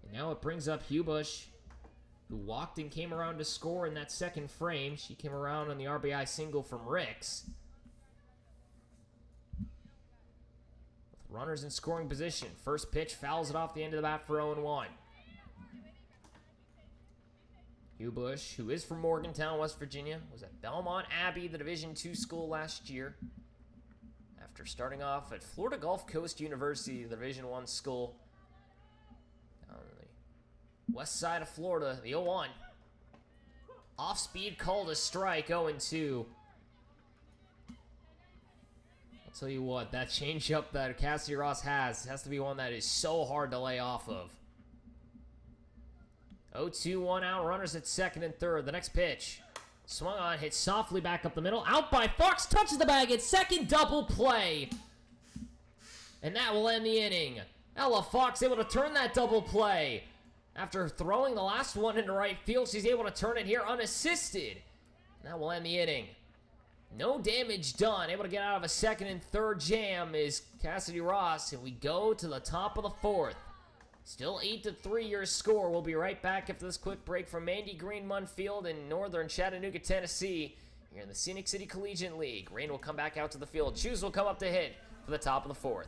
And now it brings up Hugh Bush, who walked and came around to score in that second frame. She came around on the RBI single from Ricks. Runners in scoring position. First pitch fouls it off the end of the bat for 0-1. Hugh Bush, who is from Morgantown, West Virginia, was at Belmont Abbey, the Division II school last year. After starting off at Florida Gulf Coast University, the Division I school. Down the west side of Florida, the 0-1. Off speed, called a strike, 0-2. Tell you what, that changeup that Cassidy Ross has to be one that is so hard to lay off of. 0-2-1 out, runners at second and third. The next pitch, swung on, hit softly back up the middle. Out by Fox, touches the bag at second, double play. And that will end the inning. Ella Fox able to turn that double play. After throwing the last one into right field, she's able to turn it here unassisted. And that will end the inning. No damage done. Able to get out of a second and third jam is Cassidy Ross, and we go to the top of the 4th. Still 8-3 your score. We'll be right back after this quick break from Mandy Green Munn Field in northern Chattanooga, Tennessee. Here in the Scenic City Collegiate League. Rain will come back out to the field. Choos will come up to hit for the top of the 4th.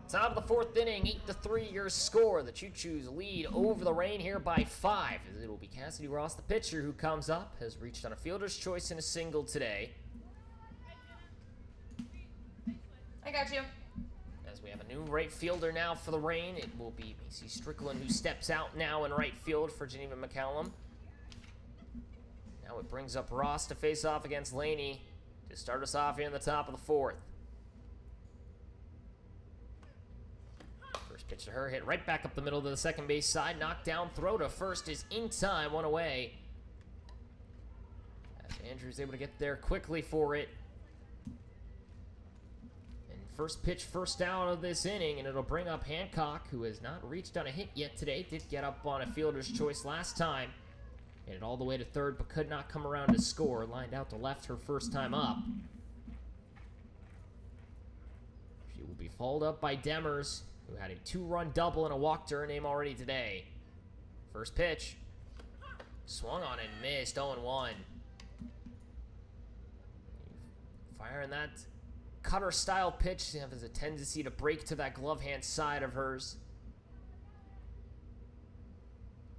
Top of the 4th inning, 8-3 your score. The Choo-Choos lead over the Rain here by 5. It will be Cassidy Ross, the pitcher, who comes up, has reached on a fielder's choice and a single today. I got you. As we have a new right fielder now for the Rain, it will be Macy Strickland, who steps out now in right field for Geneva McCallum. Now it brings up Ross to face off against Laney to start us off here in the top of the 4th. First pitch to her, hit right back up the middle to the second base side. Knocked down, throw to first is in time, 1 away. As Andrew's able to get there quickly for it. And First pitch, first out of this inning, and it'll bring up Hancock, who has not reached on a hit yet today. Did get up on a fielder's choice last time. Made it all the way to third, but could not come around to score. Lined out to left her first time up. She will be followed up by Demers, who had a 2-run double and a walk to her name already today. First pitch. Swung on and missed, 0-1. Firing that cutter-style pitch. She has a tendency to break to that glove hand side of hers.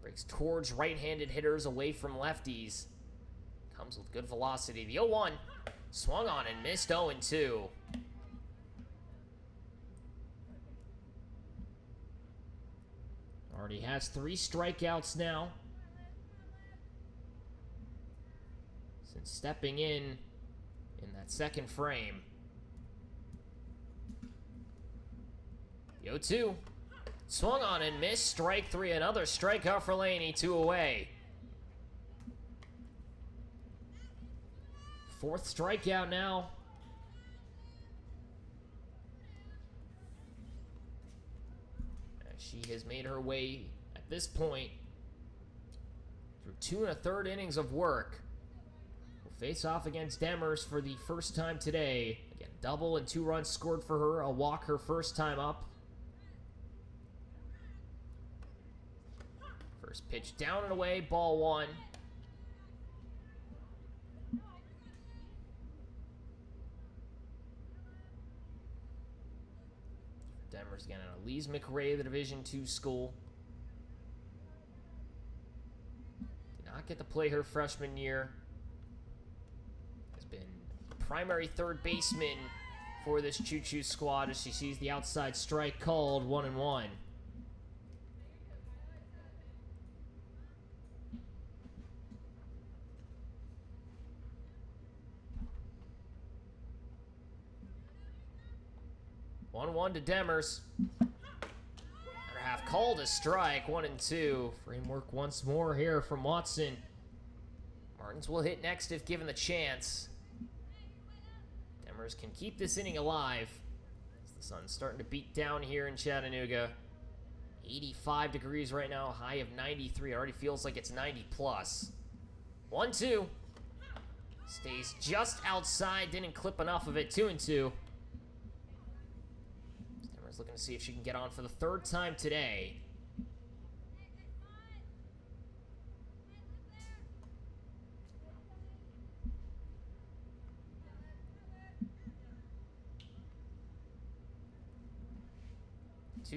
Breaks towards right-handed hitters, away from lefties. Comes with good velocity. The 0-1. Swung on and missed, 0-2. Already has 3 strikeouts now. Since stepping in that second frame. The 0-2. Swung on and missed. Strike 3. Another strikeout for Laney. 2 away. 4th strikeout now. As she has made her way at this point through 2 1/3 innings of work. Will face off against Demers for the first time today. Again, double and 2 runs scored for her. A walk her first time up. First pitch down and away, ball 1. Demers again at Elise McRae, the Division II school. Did not get to play her freshman year. Has been primary third baseman for this Choos squad as she sees the outside strike called, 1-1. 1-1 to Demers. Other half called a strike, 1-2. Framework once more here from Watson. Martins will hit next if given the chance. Demers can keep this inning alive. As the sun's starting to beat down here in Chattanooga. 85 degrees right now, high of 93. It already feels like it's 90 plus. 1-2. Stays just outside, didn't clip enough of it. 2-2. Looking to see if she can get on for the 3rd time today.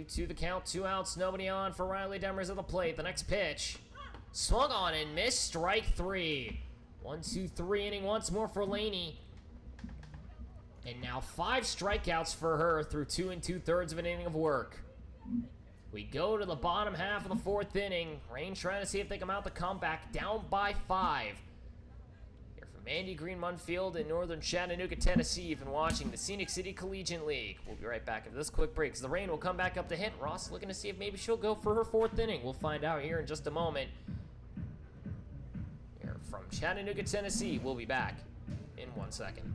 Two the count, 2 outs, nobody on for Riley Demers at the plate. The next pitch. Swung on and missed, strike 3. 1-2-3 inning once more for Laney. And now 5 strikeouts for her through 2 2/3 of an inning of work. We go to the bottom half of the 4th inning. Range trying to see if they come out the comeback, down by 5. Here from Andy Green Munn Field in northern Chattanooga, Tennessee. You've been watching the Scenic City Collegiate League. We'll be right back after this quick break, because the rain will come back up to hit. Ross looking to see if maybe she'll go for her 4th inning. We'll find out here in just a moment. Here from Chattanooga, Tennessee. We'll be back in 1 second.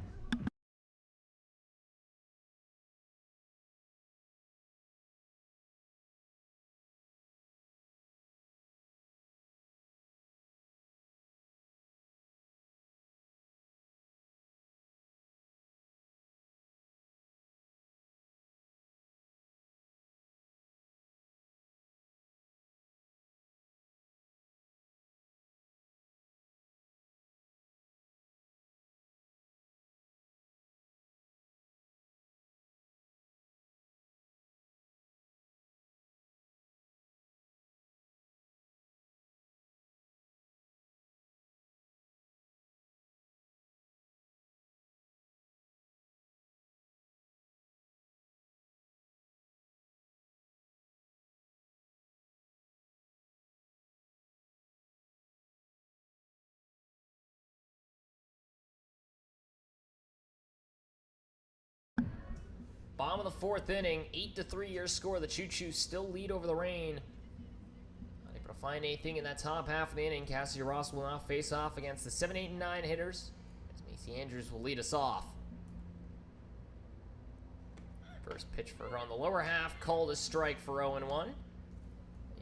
Bottom of the 4th inning, 8-3 your score. The Choos still lead over the Reign. Not able to find anything in that top half of the inning. Cassie Ross will now face off against the 7, 8, and 9 hitters, as Macy Andrews will lead us off. First pitch for her on the lower half, called a strike for 0-1.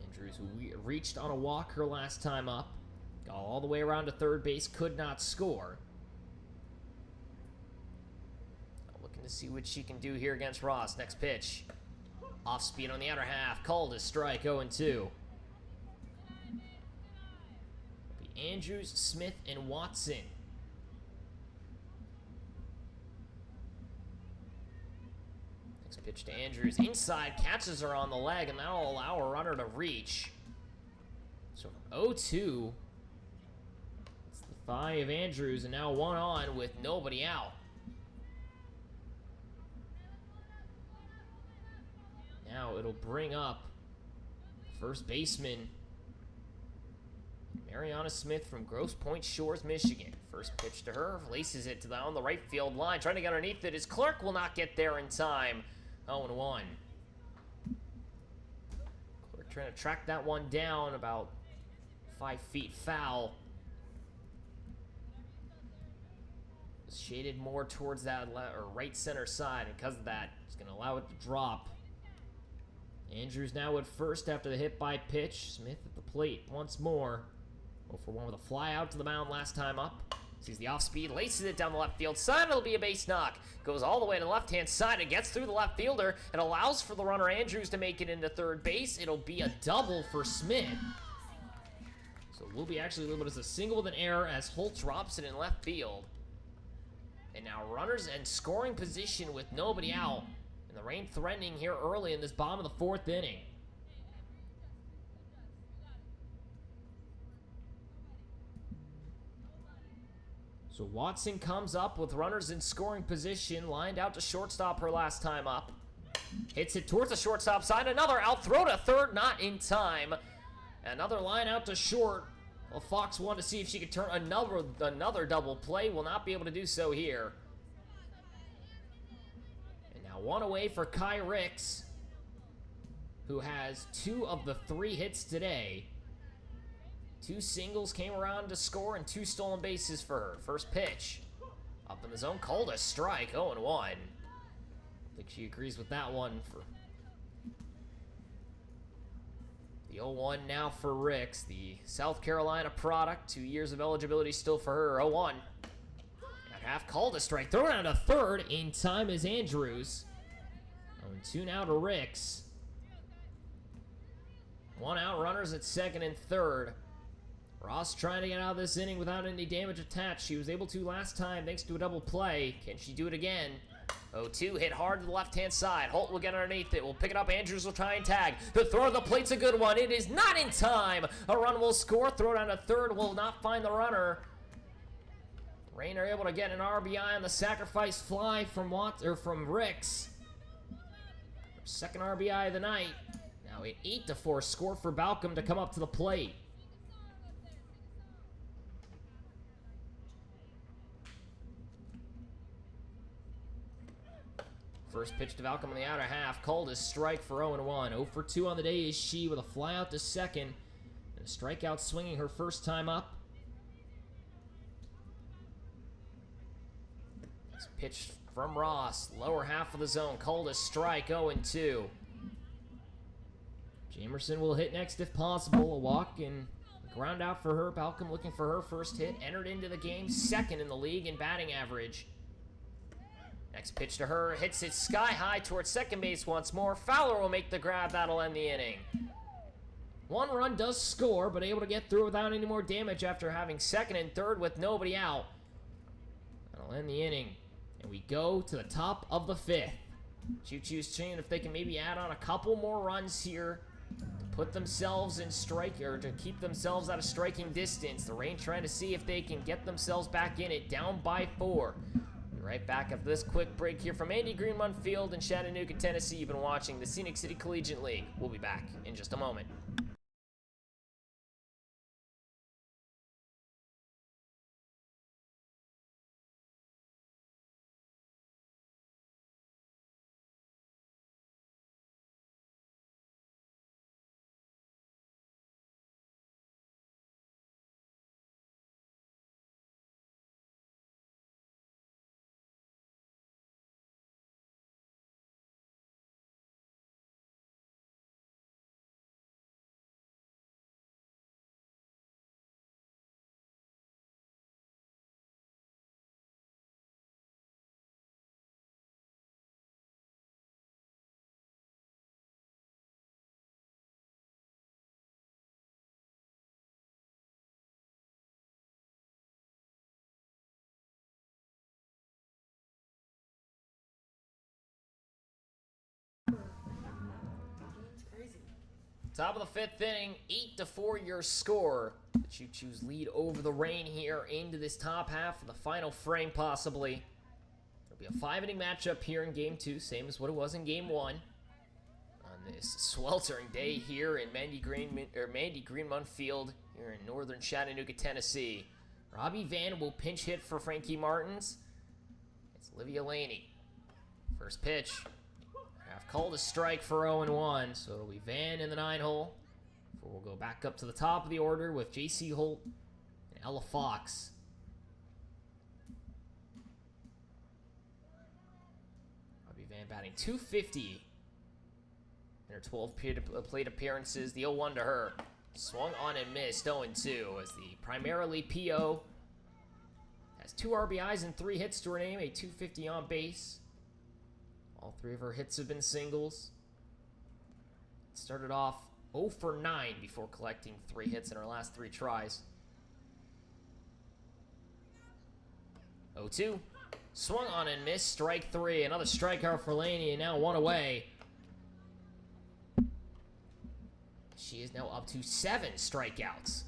Andrews, who reached on a walk her last time up, got all the way around to third base, could not score. Looking to see what she can do here against Ross. Next pitch. Off speed on the outer half, called a strike, 0-2. Andrews, Smith, and Watson. Next pitch to Andrews. Inside, catches her on the leg, and that'll allow a runner to reach. So from 0-2, it's the thigh of Andrews, and now 1 on with nobody out. Now it'll bring up first baseman Mariana Smith from Grosse Pointe Shores, Michigan. First pitch to her, laces it to the right field line, trying to get underneath it. As Clark will not get there in time. 0-1. Clark trying to track that one down about 5 feet foul. Shaded more towards that right center side, and because of that, it's going to allow it to drop. Andrews now at first after the hit by pitch. Smith at the plate once more. 0-for-1 with a fly out to the mound last time up. Sees the off speed, laces it down the left field side. It'll be a base knock. Goes all the way to the left hand side. It gets through the left fielder. It allows for the runner Andrews to make it into third base. It'll be a double for Smith. So it will be actually a little bit as a single with an error as Holt drops it in left field. And now runners in scoring position with nobody out. And the rain threatening here early in this bottom of the 4th inning. So Watson comes up with runners in scoring position, lined out to shortstop her last time up. Hits it towards the shortstop side. Another out throw to third, not in time. Another line out to short. Well, Fox wanted to see if she could turn another double play. Will not be able to do so here. And now 1 away for Kai Ricks, who has 2 of the 3 hits today. 2 singles came around to score and 2 stolen bases for her. First pitch. Up in the zone, called a strike, 0-1. I think she agrees with that one. For the 0-1 now for Ricks, the South Carolina product. 2 years of eligibility still for her, 0-1. At half, called a strike. Thrown out to third. In time is Andrews. 0-2 now to Ricks. 1 out, runners at second and third. Ross trying to get out of this inning without any damage attached. She was able to last time thanks to a double play. Can she do it again? 0-2 hit hard to the left-hand side. Holt will get underneath it. Will pick it up. Andrews will try and tag. The throw to the plate's a good one. It is not in time. A run will score. Throw down to third. Will not find the runner. Rain are able to get an RBI on the sacrifice fly from Ricks. Her second RBI of the night. Now an 8-4 score for Balcom to come up to the plate. First pitch to Balcom on the outer half, called a strike for 0-1. 0-for-2 on the day is she with a fly out to second and a strikeout swinging her first time up. This pitch from Ross, lower half of the zone, called a strike, 0-2. Jamerson will hit next if possible. A walk and a ground out for her. Balcom looking for her first hit. Entered into the game, second in the league in batting average. Next pitch to her, hits it sky high towards second base once more. Fowler will make the grab, that'll end the inning. 1 run does score, but able to get through without any more damage after having second and third with nobody out. That'll end the inning. And we go to the top of the 5th. Choos seeing if they can maybe add on a couple more runs here to put themselves in strike, or to keep themselves out of striking distance. The Rain trying to see if they can get themselves back in it, down by 4. Right back after this quick break here from Andy Greenmont Field in Chattanooga, Tennessee. You've been watching the Scenic City Collegiate League. We'll be back in just a moment. Top of the fifth inning, 8-4 your score. The Choos lead over the Reign here into this top half of the final frame, possibly. It'll be a 5-inning matchup here in Game 2, same as what it was in Game 1. On this sweltering day here in Mandy Greenmont Field here in northern Chattanooga, Tennessee. Robbie Van will pinch hit for Frankie Martins. It's Olivia Laney. First pitch. Half called a strike for 0-1, so it'll be Van in the 9-hole. We'll go back up to the top of the order with J.C. Holt and Ella Fox. Robbie Van batting .250 in her 12 plate appearances. The 0-1 to her. Swung on and missed 0-2 as the primarily PO has 2 RBIs and 3 hits to her name, a .250 on base. All 3 of her hits have been singles. Started off 0 for 9 before collecting 3 hits in her last 3 tries. 0-2. Swung on and missed, strike 3. Another strikeout for Laney, and now 1 away. She is now up to 7 strikeouts.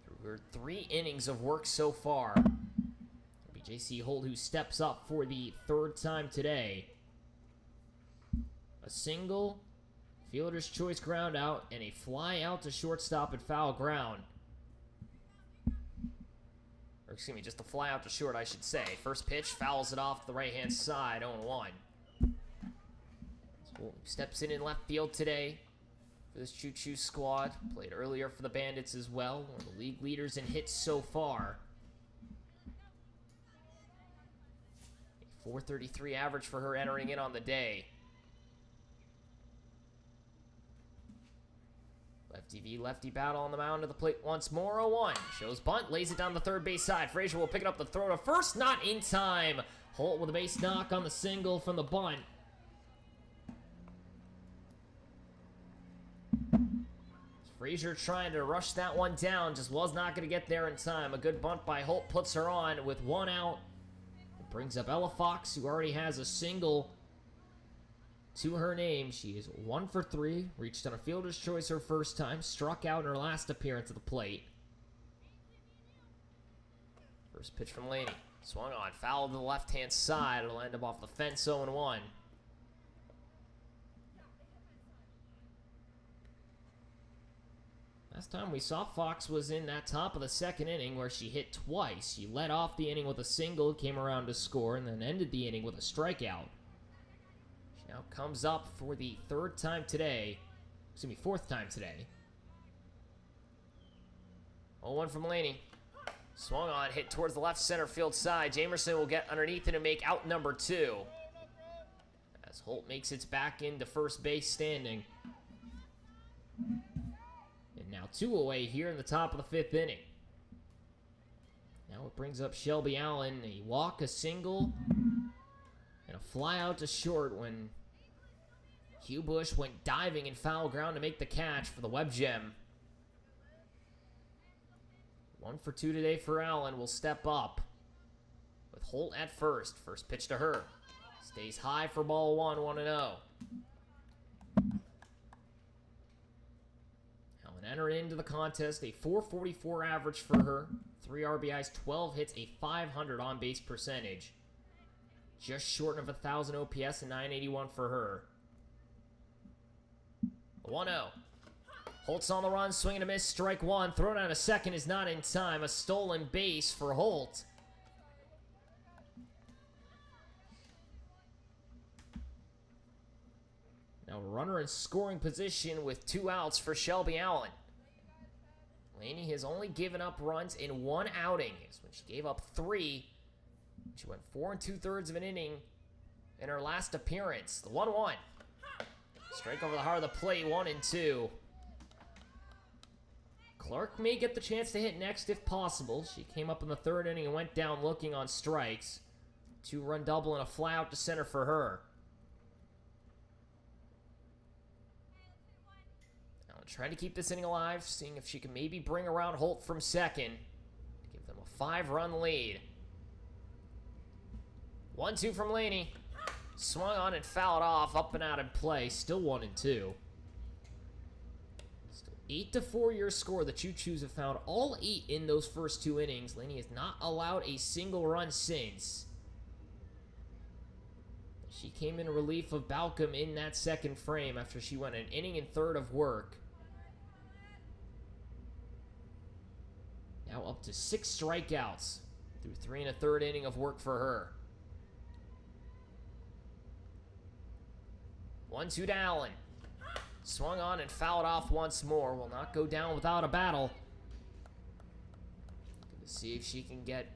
Through her 3 innings of work so far. It'll be J.C. Holt who steps up for the 3rd time today. A single, fielder's choice ground out, and a fly out to shortstop at foul ground. Or excuse me, just a fly out to short, I should say. First pitch, fouls it off the right-hand side, 0-1. So steps in left field today for this Choos squad. Played earlier for the Bandits as well. One of the league leaders in hits so far. A .433 average for her entering in on the day. Lefty v lefty battle on the mound of the plate once more. 0-1. Shows bunt, lays it down the third base side. Frazier will pick it up the throw to first, not in time. Holt with a base knock on the single from the bunt. Frazier trying to rush that one down, just was not going to get there in time. A good bunt by Holt puts her on with 1 out. It brings up Ella Fox, who already has a single to her name. She is 1 for 3, reached on a fielder's choice her first time, struck out in her last appearance at the plate. First pitch from Laney. Swung on, foul to the left-hand side. It'll end up off the fence, 0-1. Last time we saw Fox was in that top of the 2nd inning where she hit twice. She led off the inning with a single, came around to score, and then ended the inning with a strikeout. Now comes up for the 3rd time today. Excuse me, 4th time today. 0-1 from Laney. Swung on, hit towards the left center field side. Jamerson will get underneath it and make out number 2. As Holt makes its back into first base standing. And now 2 away here in the top of the 5th inning. Now it brings up Shelby Allen. A walk, a single, and a fly out to short when Hugh Bush went diving in foul ground to make the catch for the Web Gem. 1 for 2 today for Allen. Will step up with Holt at first. First pitch to her. Stays high for ball 1, 1-0. Allen entered into the contest. A .444 average for her. 3 RBIs, 12 hits, a .500 on-base percentage. Just short of 1,000 OPS and 981 for her. 1-0. Holt's on the run, swing and a miss, strike 1. Thrown out a second is not in time. A stolen base for Holt. Now runner in scoring position with 2 outs for Shelby Allen. Laney has only given up runs in 1 outing. It's when she gave up 3. She went 4 2/3 of an inning in her last appearance. The 1-1. Strike over the heart of the plate, 1-2. Clark may get the chance to hit next if possible. She came up in the 3rd inning and went down looking on strikes. 2-run double and a fly out to center for her. Now trying to keep this inning alive, seeing if she can maybe bring around Holt from second to give them a 5-run lead. 1-2 from Laney. Swung on and fouled off, up and out in play. Still 1-2. Still 8-4 your score. The Choos have found all 8 in those first 2 innings. Laney has not allowed a single run since. She came in relief of Balcom in that second frame after she went an inning and third of work. Now up to 6 strikeouts through 3 1/3 inning of work for her. 1-2 to Allen. Swung on and fouled off once more. Will not go down without a battle. Going to see if she can get...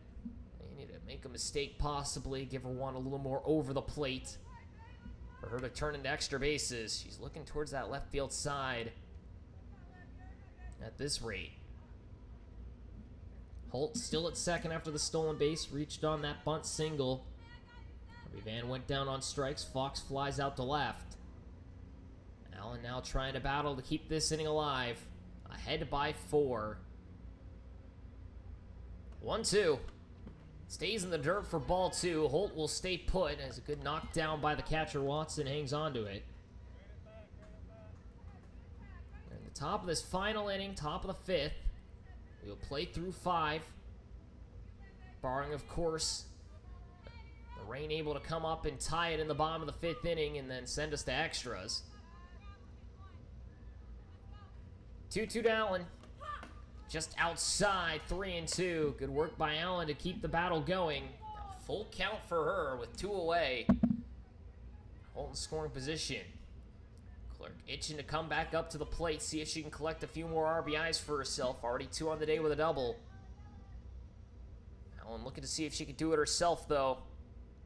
They need to make a mistake possibly. Give her one a little more over the plate for her to turn into extra bases. She's looking towards that left field side at this rate. Holt still at second after the stolen base. Reached on that bunt single. Harvey Van went down on strikes. Fox flies out to left. Allen now trying to battle to keep this inning alive. Ahead by 4. 1-2. Stays in the dirt for ball 2. Holt will stay put as a good knockdown by the catcher. Watson hangs on to it. And the top of this final inning, top of the 5th. We'll play through 5. Barring, of course, the rain able to come up and tie it in the bottom of the 5th inning and then send us to extras. 2-2 to Allen. Just outside, 3-2. Good work by Allen to keep the battle going. Now full count for her with 2 away. Holt in scoring position. Clark itching to come back up to the plate, see if she can collect a few more RBIs for herself. Already 2 on the day with a double. Allen looking to see if she can do it herself, though.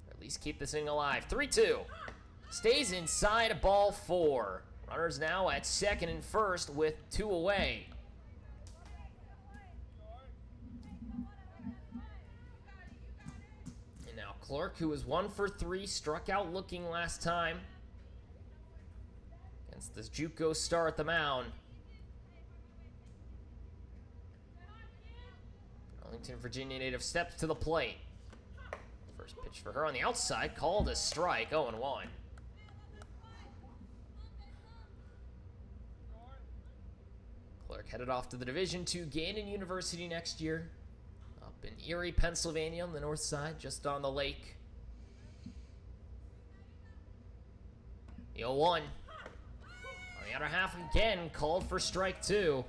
Or at least keep this inning alive. 3-2. Stays inside, ball 4. Runners now at second and first with 2 away. And now Clark, who was 1 for 3, struck out looking last time against this JUCO star at the mound. Arlington, Virginia native steps to the plate. First pitch for her on the outside, called a strike, 0-1. Clark headed off to the Division II Gannon University next year. Up in Erie, Pennsylvania on the north side, just on the lake. The 0-1. On the other half again, called for strike 2.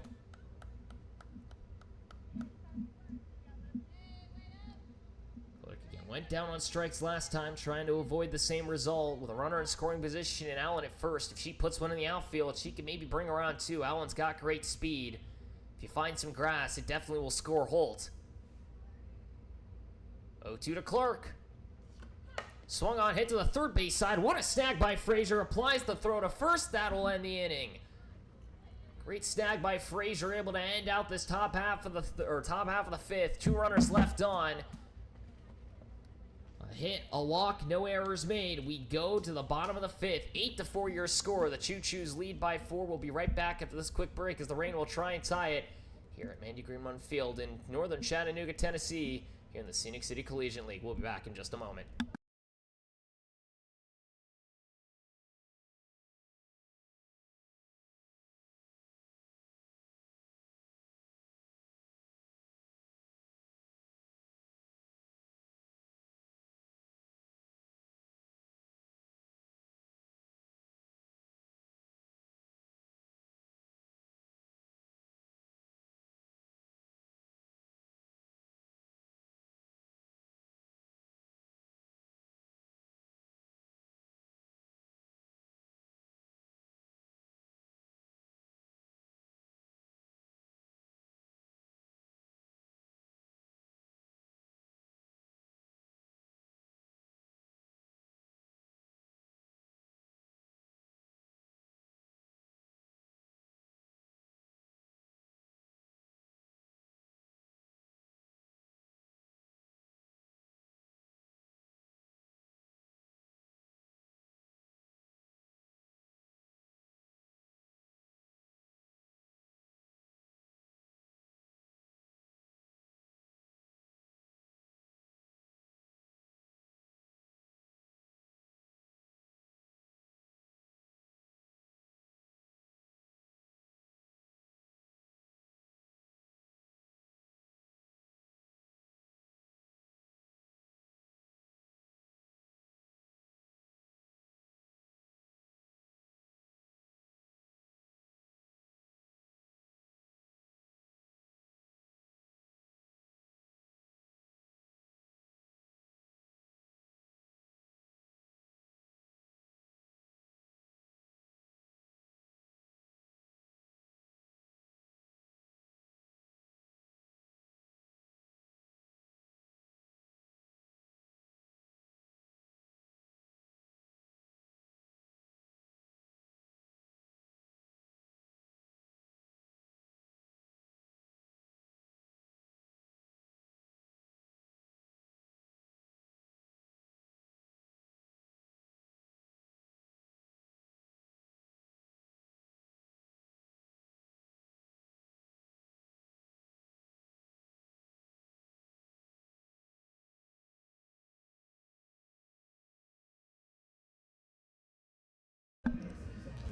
Clark again went down on strikes last time, trying to avoid the same result with a runner in scoring position and Allen at first. If she puts one in the outfield, she can maybe bring around 2. Allen's got great speed. If you find some grass, it definitely will score Holt. 0-2 to Clark. Swung on, hit to the third base side. What a snag by Frazier. Applies the throw to first. That'll end the inning. Great snag by Frazier, able to end out this top half of the 5th. 2 runners left on. A hit, a walk, no errors made. We go to the bottom of the 5th. 8-4 your score. The Choos lead by 4. We'll be right back after this quick break as the rain will try and tie it here at Mandy Greenman Field in northern Chattanooga, Tennessee, here in the Scenic City Collegiate League. We'll be back in just a moment.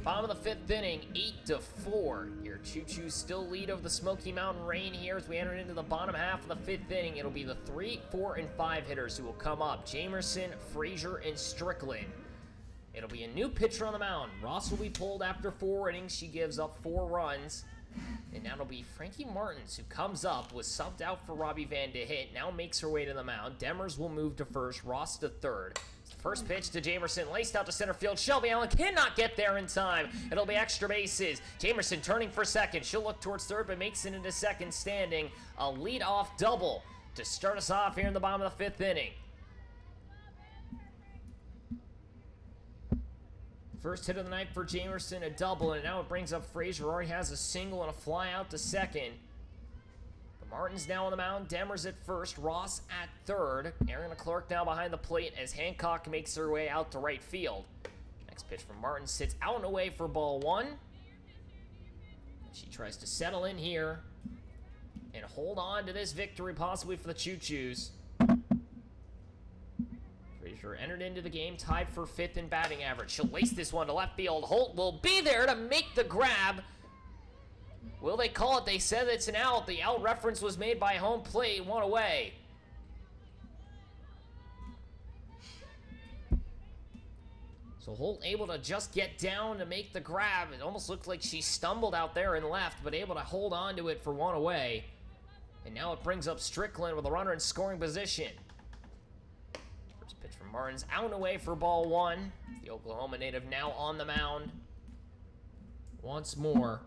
Bottom of the 5th inning, 8-4. Your Choo-Choos still lead over the Smoky Mountain Rain here as we enter into the bottom half of the 5th inning. It'll be the 3, 4, and 5 hitters who will come up. Jamerson, Frazier, and Strickland. It'll be a new pitcher on the mound. Ross will be pulled after 4 innings. She gives up 4 runs. And now it'll be Frankie Martins who comes up, was subbed out for Robbie Van to hit, now makes her way to the mound. Demers will move to first, Ross to third. First pitch to Jamerson, laced out to center field. Shelby Allen cannot get there in time. It'll be extra bases. Jamerson turning for second. She'll look towards third, but makes it into second standing. A leadoff double to start us off here in the bottom of the 5th inning. First hit of the night for Jamerson, a double, and now it brings up Frazier. Already has a single and a fly out to second. Martin's now on the mound, Demers at first, Ross at third. Aaron Clark now behind the plate as Hancock makes her way out to right field. Next pitch from Martin sits out and away for ball 1. She tries to settle in here and hold on to this victory possibly for the Choo-Choos. Frazier entered into the game, tied for 5th in batting average. She'll lace this one to left field. Holt will be there to make the grab. Will they call it? They said it's an out. The out reference was made by home plate, 1 away. So Holt able to just get down to make the grab. It almost looked like she stumbled out there and left, but able to hold on to it for 1 away. And now it brings up Strickland with a runner in scoring position. First pitch from Martins, out and away for ball 1. The Oklahoma native now on the mound once more.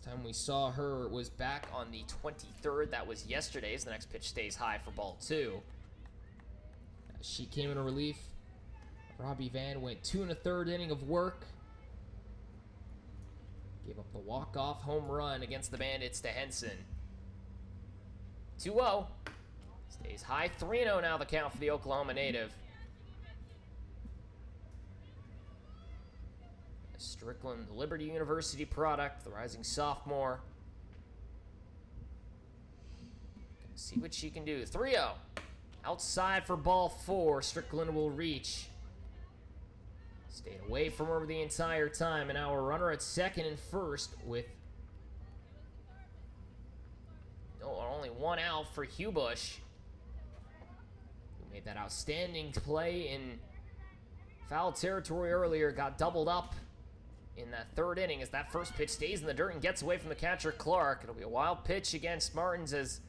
Time we saw her was back on the 23rd. That was yesterday's. The next pitch stays high for ball 2. She came in relief. Robbie Van went 2 1/3 inning of work. Gave up the walk-off home run against the Bandits to Henson. 2-0. Stays high. 3-0 now the count for the Oklahoma native. Strickland, the Liberty University product, the rising sophomore. Gonna see what she can do. 3-0. Outside for ball 4. Strickland will reach. Stayed away from her the entire time. And now a runner at second and first with only 1 out for Hugh Bush, who made that outstanding play in foul territory earlier. Got doubled up in that 3rd inning as that first pitch stays in the dirt and gets away from the catcher Clark. It'll be a wild pitch against Martins as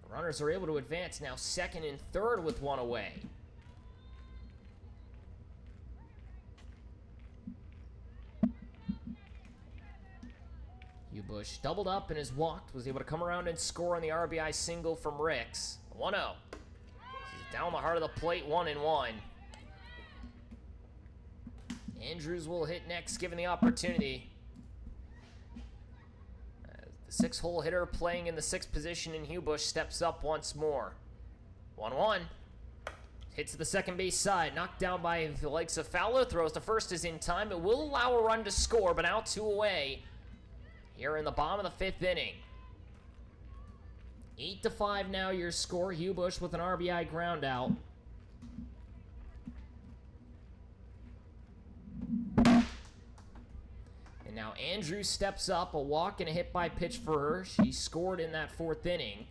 the runners are able to advance now 2nd and 3rd with 1 away. Hugh Bush doubled up and has walked, was able to come around and score on the RBI single from Ricks. 1-0. This is down the heart of the plate, 1-1. Andrews will hit next, given the opportunity. The 6-hole hitter playing in the 6th position in Hugh Bush steps up once more. 1-1. Hits to the second base side, knocked down by the likes of Fowler. Throws to first is in time. It will allow a run to score, but now 2 away here in the bottom of the 5th inning. 8-5 now your score. Hugh Bush with an RBI ground out. And now Andrews steps up, a walk and a hit by pitch for her. She scored in that 4th inning.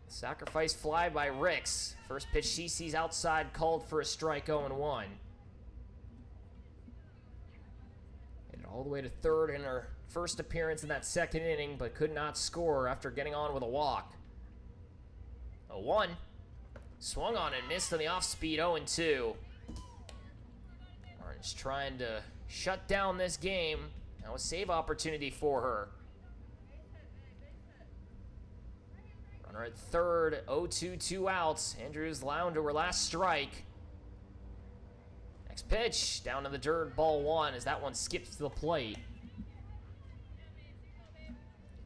Sacrifice fly by Ricks. First pitch she sees outside, called for a strike, 0-1. Hit it all the way to 3rd in her first appearance in that 2nd inning, but could not score after getting on with a walk. 0-1. Swung on and missed on the off-speed, 0-2. Martin's trying to shut down this game. Now a save opportunity for her. Runner at 3rd, 0-2, 2 outs. Andrews down to her last strike. Next pitch, down to the dirt, ball 1 as that one skips to the plate.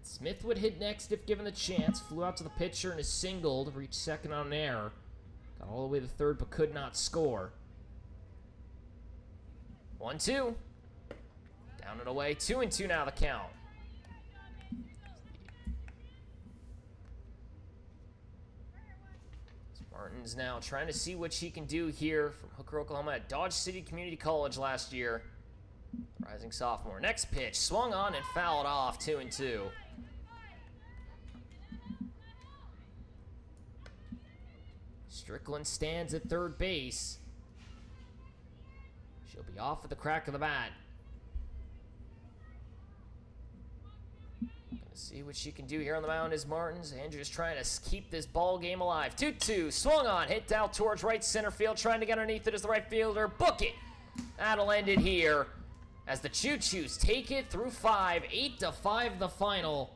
Smith would hit next if given the chance. Flew out to the pitcher and is singled to reach 2nd on an error. Got all the way to 3rd but could not score. 1-2. Down and away. 2-2 now the count. Martin's now trying to see what she can do here from Hooker, Oklahoma at Dodge City Community College last year. Rising sophomore. Next pitch, swung on and fouled off, 2-2. Strickland stands at third base. She'll be off at the crack of the bat. Gonna see what she can do here on the mound is Martins. Andrews trying to keep this ball game alive. 2-2, swung on, hit down towards right center field, trying to get underneath it as the right fielder. Book it. That'll end it here as the Choos take it through 5, 8-5 the final.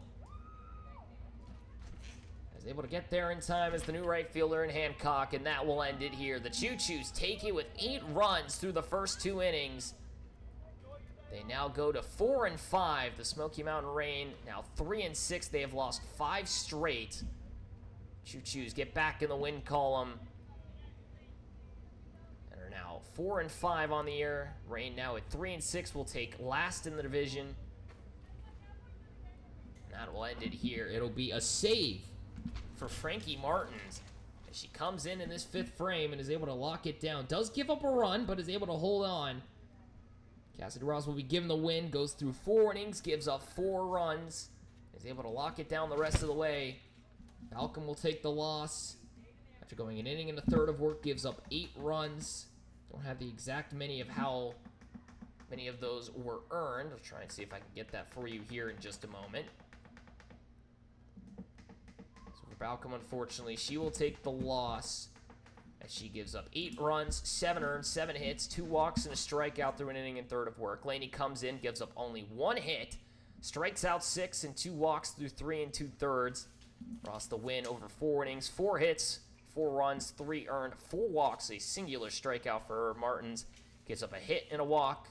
Is able to get there in time as the new right fielder in Hancock, and that will end it here. The Choos take it with 8 runs through the first 2 innings. They now go to 4-5. The Smoky Mountain Rain now 3-6. They have lost 5 straight. Choos get back in the win column and are now 4-5 on the year. Rain now at 3-6 will take last in the division. And that will end it here. It'll be a save for Frankie Martins as she comes in this 5th frame and is able to lock it down. Does give up a run, but is able to hold on. Cassidy Ross will be given the win, goes through 4 innings, gives up 4 runs, is able to lock it down the rest of the way. Malcolm will take the loss after going an inning and a third of work, gives up 8 runs. Don't have the exact how many of those were earned. I'll try and see if I can get that for you here in just a moment. So for Malcolm, unfortunately, she will take the loss. She gives up 8 runs, 7 earned, 7 hits, 2 walks, and a strikeout through an inning and third of work. Laney comes in, gives up only 1 hit, strikes out 6 and 2 walks through 3 2/3. Ross the win over 4 innings, 4 hits, 4 runs, 3 earned, 4 walks, a singular strikeout for her. Martins gives up a hit and a walk,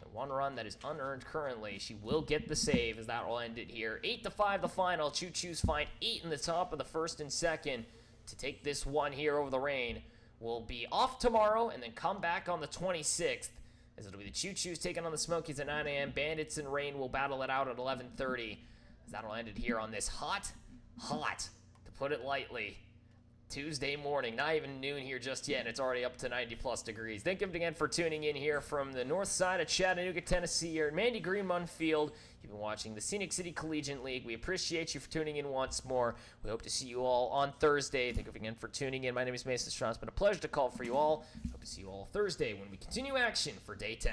and 1 run that is unearned currently. She will get the save as that will end it here. 8-5 the final. Choos find 8 in the top of the 1st and 2nd. To take this one here over the Rain. We'll be off tomorrow and then come back on the 26th as it'll be the Choos taking on the Smokies at 9 a.m. Bandits and Rain will battle it out at 11:30 as that'll end it here on this hot, to put it lightly, Tuesday morning. Not even noon here just yet, and it's already up to 90+ degrees. Thank you again for tuning in here from the north side of Chattanooga, Tennessee, here at Mandy Greenmun Field. You've been watching the Scenic City Collegiate League. We appreciate you for tuning in once more. We hope to see you all on Thursday. Thank you again for tuning in. My name is Mason Strong. It's been a pleasure to call for you all. Hope to see you all Thursday when we continue action for Day 10.